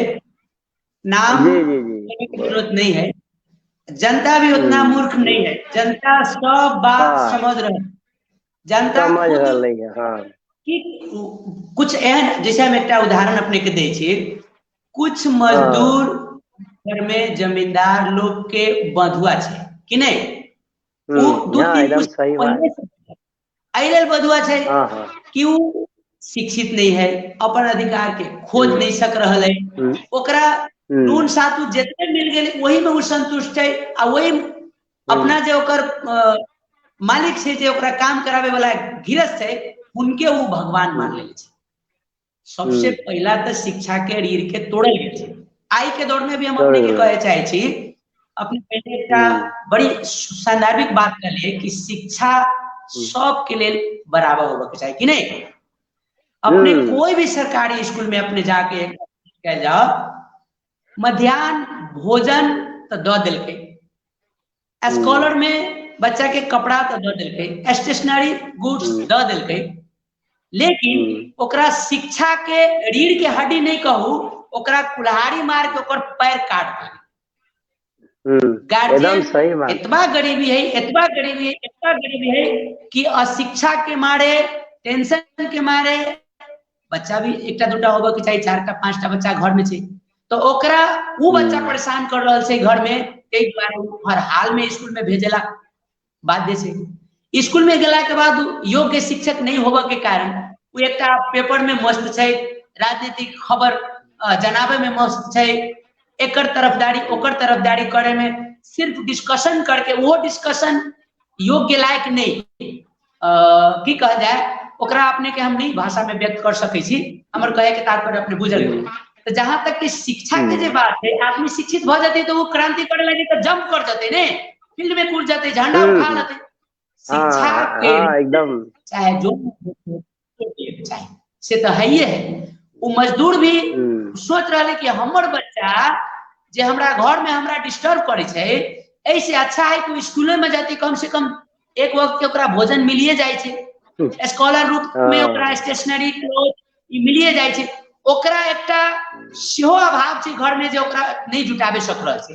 नाम जी की जरूरत नहीं है, जनता भी उतना मूर्ख नहीं है, जनता सब बात समझ रहे, जनता समझ रही है। हाँ कि कुछ एहन, जैसे हम एक उदाहरण अपने के दै छी, कुछ मजदूर घर में जमींदार लोग के बंधुआ छे कि नहीं, वो दू तीन ऐल बधुआ है कि वो शिक्षित नहीं है, अपन अधिकार के खोज नहीं सक रहा है, ओकरा नून सातु जितने मिल गए वही में वो संतुष्ट है, आ वही अपना जो ओकर मालिक से जो ओकरा काम करावे वाला गृहस्थ है उनके वो भगवान मान ले। सबसे पहला तो शिक्षा के रीढ़ के तोड़ल गए। आई के दौर में भी हम अपने के कहे चाहे छी, अपने पहले एक बड़ी सांदर्भिक बात कर लिए कि शिक्षा सबके लिए बराबर होगा चाहिए कि नहीं। अपने कोई भी सरकारी स्कूल में अपने जाके कह जाओ मध्याह्न भोजन तो दो दिल के, स्कॉलर में बच्चा के कपड़ा तो दो दिल के, स्टेशनरी गुड्स दो दिल के, लेकिन ओकरा शिक्षा के रीढ़ के हड्डी नहीं कहू, ओकरा कुल्हाड़ी मार के ओकर पैर काट दे। गार्जियन इतना गरीबी है, इतना गरीबी है, इतना गरीबी है कि अशिक्षा के मारे, टेंशन के मारे बच्चा भी एक दूटा होगा कि चाहे 4 का 5 टा बच्चा घर में छे, तो ओकरा वो बच्चा परेशान कर रहा है घर में, एक बार हर हाल में स्कूल में भेजेला बाध्य से। स्कूल में गेला के बाद योग्य शिक्षक नहीं होगा के कारण वो एक पेपर में मस्त है, राजनीतिक खबर जनाबे में मस्त है, एकर तरफदारी ओकर तरफदारी करे में सिर्फ डिस्कशन करके वो डिस्कशन योग्य लायक नहीं की कह जाए ओकरा अपने के हम नहीं भाषा में व्यक्त कर सके छी, हमर कहे के तात्पर्य अपने बुझल। तो जहां तक कि शिक्षा के जो बात है, आदमी शिक्षित भ जाते तो वो क्रांति करे लगे तो जंप कर जाते ने, फील्ड में कूद जाते, झंडा उठा लेते। शिक्षा के एकदम चाहे जो चाहे से तो है ही है। वो मजदूर भी सोच रहे कि हमर बच्चा जे हमरा घर में हमरा डिस्टर्ब करे छे, ऐसे अच्छा है कि स्कूल में जाते कम से कम एक वक्त के ओकरा भोजन मिलिए जाए छे, स्कॉलर रूप में ओकरा स्टेशनरी क्लोथ मिलिए जाए छे, ओकरा एकटा सेहो अभाव छे घर में जे ओकरा नहीं जुटाबे सक रहल छे।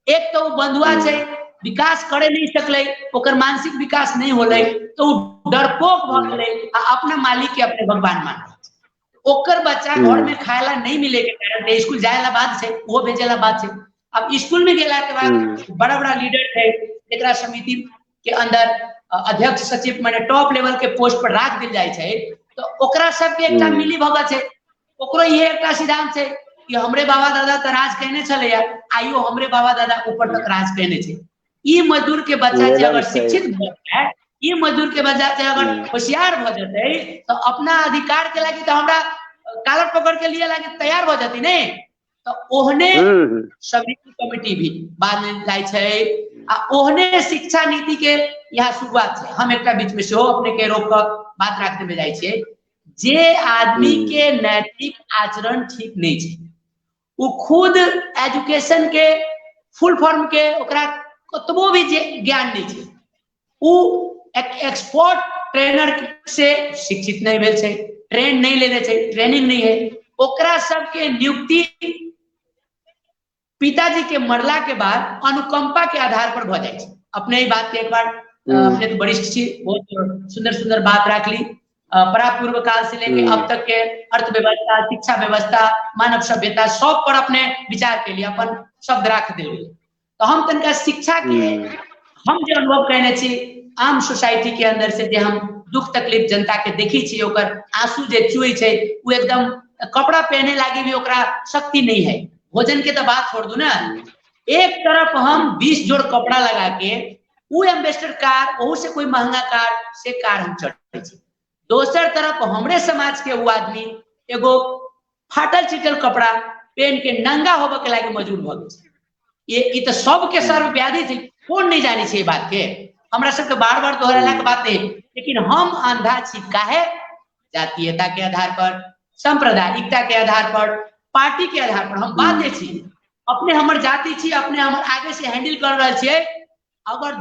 एक तो बंधुआ छे, विकास करे नहीं सकले, ओकर मानसिक विकास नहीं होले, तो डरपोक भ गेले, अपना मालिक के अपने भगवान मान ओकर बच्चा घर में खाएला नहीं मिले के कारण स्कूल जाएला बाद से वो भेजेला बाद से। अब स्कूल में गेला के बाद बड़ा बड़ा लीडर थे, एकरा समिति के अंदर अध्यक्ष सचिव माने टॉप लेवल के पोस्ट पर राख दिल जाए छे, तो ओकरा सबके एकटा मिली भगत है, ओकरो ये एकटा सिद्धांत है कि हमरे बाबा दादा तो राज कहने चले या आइयो हमरे बाबा दादा ऊपर तक राज कहने छे। ये मजदूर के बच्चा जे अगर शिक्षित भ जाए, ये मजदूर के बच्चा जे अगर होशियार भ जाते तो अपना अधिकार के लागी तो हमरा कालर पकड़ के लिए लागी तैयार हो जाती ने, तो ओहने समिति कमेटी भी बाद में जाय छे, आ ओहने शिक्षा नीति के यहाँ शुरुआत है। हम एकटा बीच में से अपने के रोक कर बात रखते में जाय छे, जे आदमी के नैतिक आचरण ठीक नहीं छे, वो खुद एजुकेशन के फुल फॉर्म के ओकरा कतबो भी ज्ञान नहीं छे, वो एक्सपर्ट ट्रेनर से शिक्षित नहीं भेल छे, ट्रेन नहीं लेने छे, ट्रेनिंग नहीं है, ओकरा सबके नियुक्ति पिताजी के मरला के बाद अनुकंपा के आधार पर भ जाए। अपने ही बात के एक बार अपने तो बड़ी बहुत सुंदर सुंदर बात रख ली। परापूर्व काल से लेके अब तक के अर्थव्यवस्था, शिक्षा व्यवस्था, मानव सभ्यता सब पर अपने विचार के लिए अपन शब्द रख दे। तो हम तनका शिक्षा के हम जो अनुभव कहने छी आम सोसाइटी के अंदर से जे हम दुख तकलीफ जनता के देखी छी, ओकर आंसू जे चुई छे वो एकदम कपड़ा पहने लागी भी ओकरा शक्ति नहीं है। भोजन के तो बात छोड़ दू ना, एक तरफ हम 20 जोड़ कपड़ा लगा के वो एम्बेसडर कार, वो से कोई महंगा कार से कार हम चढ़े छी। दोसर तरफ हमरे समाज के वो आदमी एगो फाटल चिटल कपड़ा पहन के नंगा होबे के लागी मजबूर भ गेल। ये तो सबके सर्वव्याधि थी, कौन नहीं जानी छे बात के। हमरा सबके बार बार दोहराला के बात नहीं, लेकिन हम अंधा छी काहे? जातीयता के आधार पर, सांप्रदायिकता के आधार पर, पार्टी के आधार पर हम बात दे छी। अपने हमर जाति छी, अपने हमर आगे से हैंडल कर रहे छे। अगर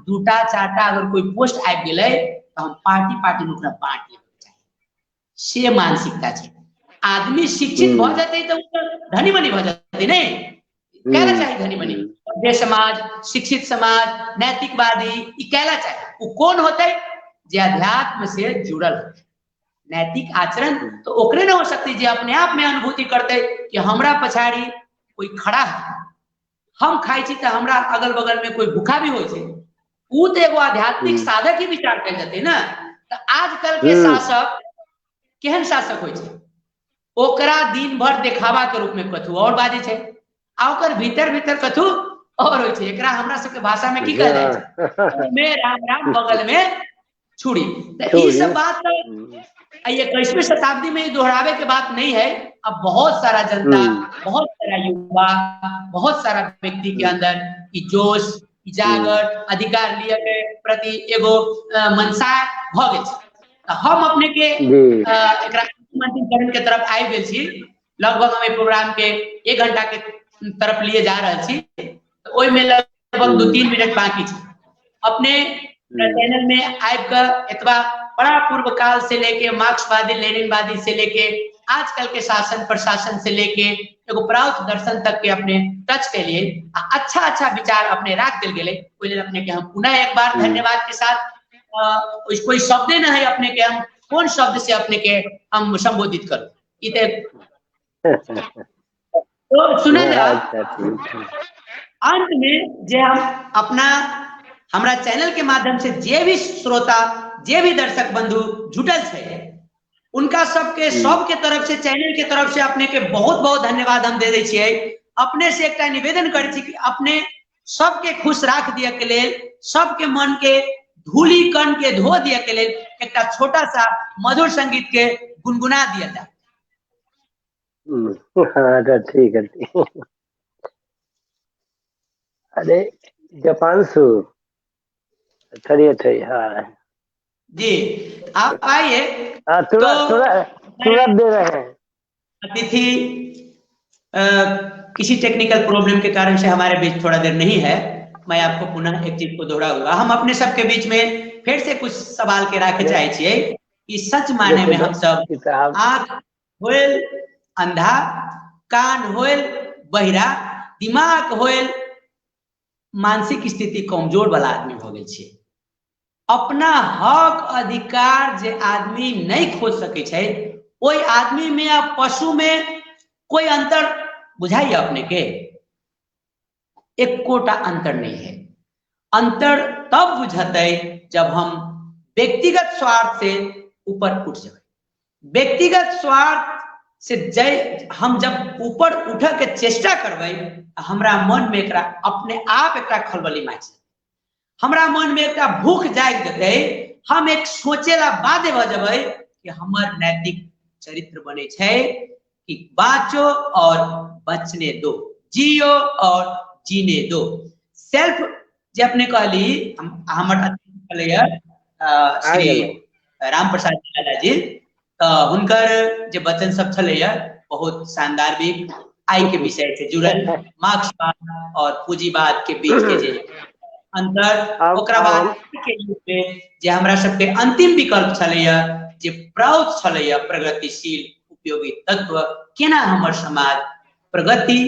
दूटा चारटा अगर कोई पोस्ट आ गेले तो हम पार्टी में ओकरा बांट लेके चाहिए, से मानसिकता छे। आदमी शिक्षित भ जाते तो धनी मनी भ जाते, नहीं कहना चाहिए धनी मनी। सभ्य समाज, शिक्षित समाज, नैतिकवादी ई कहना चाहिए। वो कौन होते? जे अध्यात्म से जुड़ल होते। नैतिक आचरण तो ओकरे न हो सकती जे अपने आप में अनुभूति करते कि हमरा पछाड़ी कोई खड़ा है, हम खाई छी तो हमरा अगल बगल में कोई भूखा भी हो छे। ऊ तो एगो आध्यात्मिक साधक ही विचार कर जाते ना। तो आजकल के शासक केहन शासक हो छे? ओकरा दिन भर देखावा के रूप में कथू और बाजे छे, आ ओकर भीतर भीतर कथू और हो छे। एकरा हमरा सबके भाषा में की कहल जाय छे? में राम राम बगल में छुरी। तो ई सब बात ये 21वीं शताब्दी में दोहरावे के बात नहीं है। अब बहुत सारा जनता, बहुत सारा युवा, बहुत सारा व्यक्ति के अंदर ई जोश, ई जागर, अधिकार लिया के प्रति एगो मनसा भ गेल छै। हम अपने के एकरा अंतिमकरण के तरफ आबि गेल छी। लगभग हम प्रोग्राम के 1 घंटा के तरफ लिए जा रहे छी। तो ओइ में लगभग 2-3 मिनट बाकी छै। अपने चैनल में आबि के एतबा बड़ा पूर्व काल से लेके मार्क्सवादी लेनिनवादी से लेके आजकल के शासन प्रशासन से लेके एगो प्राउत दर्शन तक के अपने टच के लिए अच्छा विचार अपने रख दिल गेले। अपने के हम पुनः एक बार धन्यवाद के साथ कोई शब्द न है अपने के हम कौन शब्द से अपने के हम संबोधित करूं। तो सुने अंत में जे हम अपना हमारा चैनल के माध्यम से जे भी श्रोता, जे भी दर्शक बंधु जुटल छे, उनका सबके तरफ से, चैनल के तरफ से अपने के बहुत बहुत धन्यवाद हम दे दै छियै। अपने से एक निवेदन करै छी कि अपने सबके खुश राख दिया के लेल, सबके मन के धूली कण के धो दिया के लेल एक छोटा सा मधुर संगीत के गुनगुना दिया जाए। हाँ ठीक है। अरे जपानसु थे हाँ जी, आप आइए। तुरंत दे रहे हैं। अतिथि किसी टेक्निकल प्रॉब्लम के कारण से हमारे बीच थोड़ा देर नहीं है। मैं आपको पुनः एक चीज को दोहराऊंगा। हम अपने सबके बीच में फिर से कुछ सवाल के रखे चाहे छिए कि सच माने में हम सब आँख होल अंधा, कान होल बहिरा, दिमाग होल मानसिक स्थिति कमजोर वाला आदमी हो गए छे। अपना हक अधिकार जे आदमी नहीं खोज सके छे, ओई आदमी में या पशु में कोई अंतर बुझाइए अपने के? एक कोटा अंतर नहीं है। अंतर तब बुझते जब हम व्यक्तिगत स्वार्थ से ऊपर उठ जाए। व्यक्तिगत स्वार्थ से हम जब ऊपर उठ के चेष्टा करबे, हमरा मन में एकरा अपने आप एकरा खलबली माच, हमरा मन में एकरा भूख जाग देते। हम एक सोचेला बादे भ जबे कि हमर नैतिक चरित्र बने छे कि बाँचो और बचने दो, जियो और जीने दो। सेल्फ जे अपने कहली हमर श्री राम प्रसाद जी तो हुनकर जे वचन सब छलैया बहुत शानदार भी आई के विषय से जुड़ल, मार्क्सवाद और पूंजीवाद के बीच के जे अंतर, ओकरा बाद के रूप में जे हमरा सबके अंतिम विकल्प छलैया जे प्राउत छलैया प्रगतिशील उपयोगी तत्व, केना हमर समाज प्रगति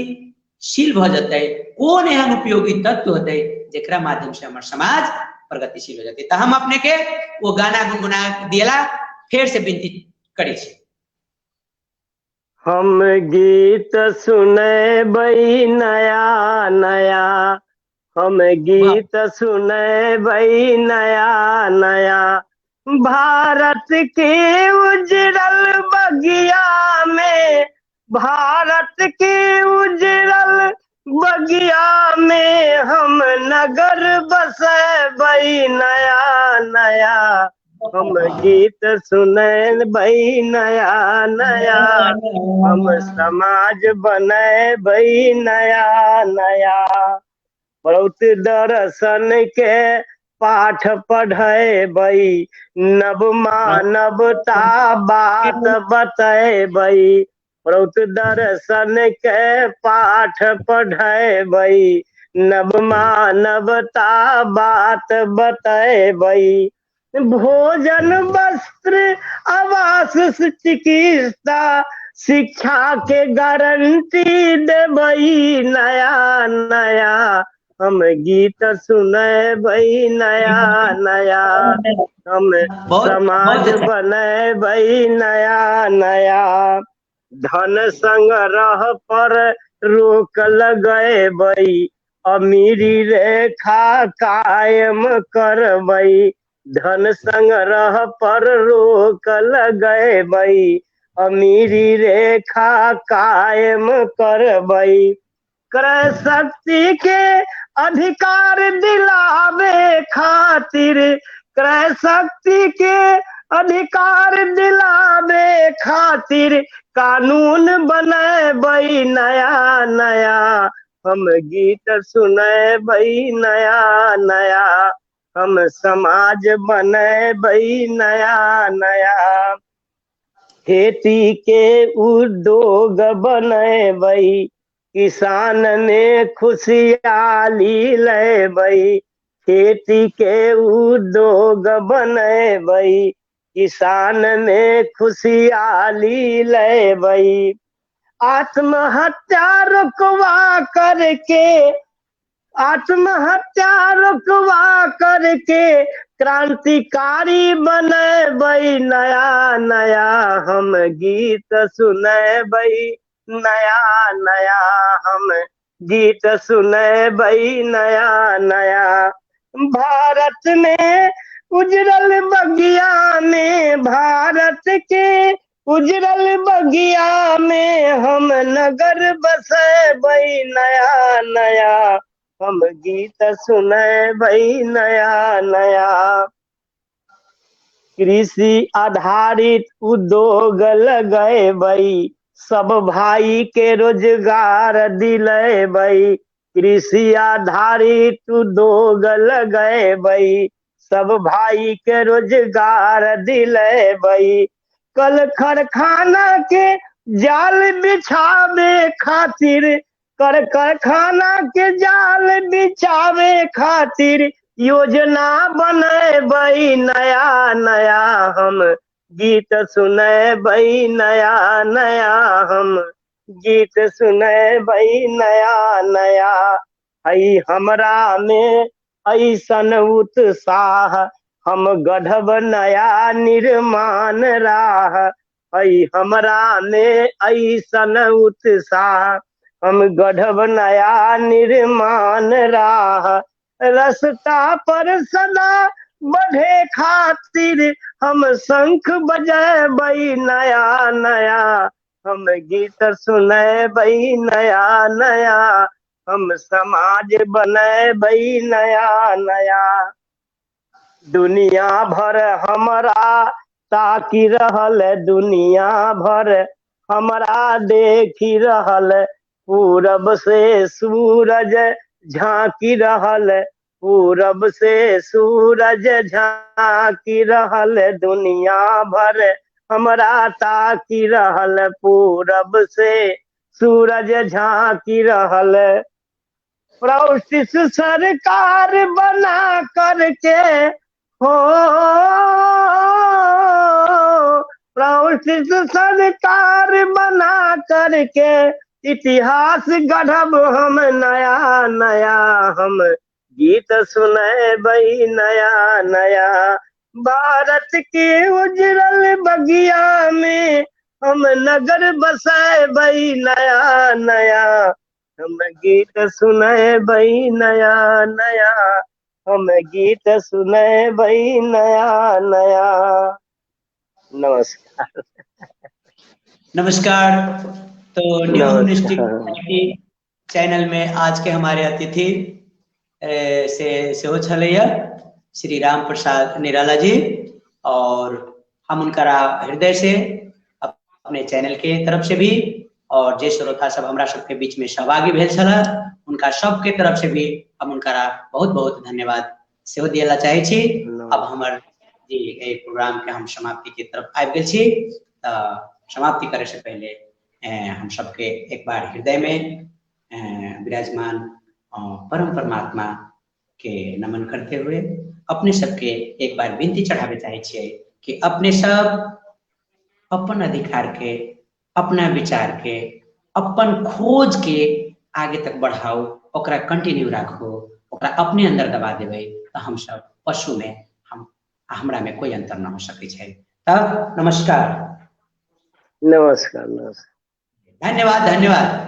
शील भ जतै, कौन एहन उपयोगी तत्व होते जेकरा माध्यम से हमार समाज प्रगतिशील हो जाते। तो हम अपने के वो गाना गुनगुना दिला फिर से विनती करे छी। हम गीत सुने बई नया नया, हम गीत सुने बई नया नया, भारत के उजड़ल बगिया में, भारत के उजड़ल बगिया में हम नगर बसे बई नया नया, हम गीत सुने बई नया नया, हम समाज बने बई नया नया। बहुत दर्शन के पाठ पढ़े बई, नव मानवता बात बते बई, बहुत दर्शन के पाठ पढ़े बई, नव मानवता बात बते बई, भोजन वस्त्र आवास चिकित्सा शिक्षा के गारंटी देबई नया नया, हम गीत सुने बई नया नया, हम समाज बने बई नया नया, धन संग्रह पर रोक लगे बई, अमीरी रेखा कायम करबई, धन संग्रह पर रोक लगे बई, अमीरी रेखा कायम करबई, क्रय शक्ति के अधिकार दिलावे खातिर, क्रय शक्ति के अधिकार दिलावे खातिर कानून बने बई नया नया, हम गीत सुने बई नया नया, हम समाज बने बई नया नया, खेती के उद्योग बने बई, किसान ने खुशहाली ले बई, खेती के उद्योग बने बई, किसान ने खुशहाली ले बई, आत्महत्या रुकवा करके, आत्महत्या रुकवा करके क्रांतिकारी बने बई नया नया, हम गीत सुने बई नया नया, हम गीत सुने बई नया नया, भारत में उजड़ल बगिया में, भारत के उजड़ल बगिया में हम नगर बसे बई नया नया, हम गीत सुने बई नया नया, कृषि आधारित उद्योग लगे बई, सब भाई के रोजगार दिले बई, कृषि आधारित उद्योग लगे बई, सब भाई के रोजगार दिले बई, कल कारखाना के जाल बिछावे खातिर, कर कारखाना के जाल बिछावे खातिर योजना बने बई नया नया, हम गीत सुने बई नया नया, हम गीत सुने बई नया नया, हई हमरा में ऐसन उत्साह, हम गढ़ब नया निर्माण राह, हई हमरा में ऐसन उत्साह, हम गढ़ब नया निर्माण राह, रास्ता पर सदा बढ़े खातिर हम शंख बजे बई नया नया, हम गीत सुने बई नया नया, हम समाज बने बई नया नया, दुनिया भर हमरा ताकि रहल, दुनिया भर हमरा देखी रहल, पूरब से सूरज झांकी रहल, पूरब से सूरज झांकी रहल, दुनिया भर हमरा ताकि रहल, पूरब से सूरज झांकी रहल, प्रोसेस सरकार बना करके हो, प्रोसेस सरकार बना करके इतिहास गढ़ब हम नया नया, हम गीत सुने बई नया नया। भारत के उजरल बगिया में हम नगर बसाए बई नया नया, हम गीत सुने बई नया नया, हम गीत सुने बई नया नया। नमस्कार। नमस्कार। तो न्यू ह्यूमनिस्टिक नमस्कार। चैनल में आज के हमारे अतिथि से हो छलैया श्री राम प्रसाद निराला जी, और हम उनका हृदय से अपने चैनल के तरफ से भी और जे श्रोता सब हमरा सबके बीच में सहभागी भेल छला उनका सबके तरफ से भी हम उनका बहुत बहुत धन्यवाद सेहो दियला चाहे छी। अब हमर जी एक प्रोग्राम के हम समाप्ति की तरफ आबि गेल छी। समाप्ति करे से पहले हम सबके एक बार हृदय में विराजमान परम परमात्मा के नमन करते हुए अपने सबके एक बार विनती चढ़ावे चाहे छिए कि अपने सब अपन अधिकार के, अपना विचार के, अपन खोज के आगे तक बढ़ाओ, ओकरा कंटिन्यू राखो, ओकरा अपने अंदर दबा देवे तो हम सब पशु में हमरा में कोई अंतर न हो सके छै। तब नमस्कार। नमस्कार। नमस्कार। धन्यवाद। धन्यवाद।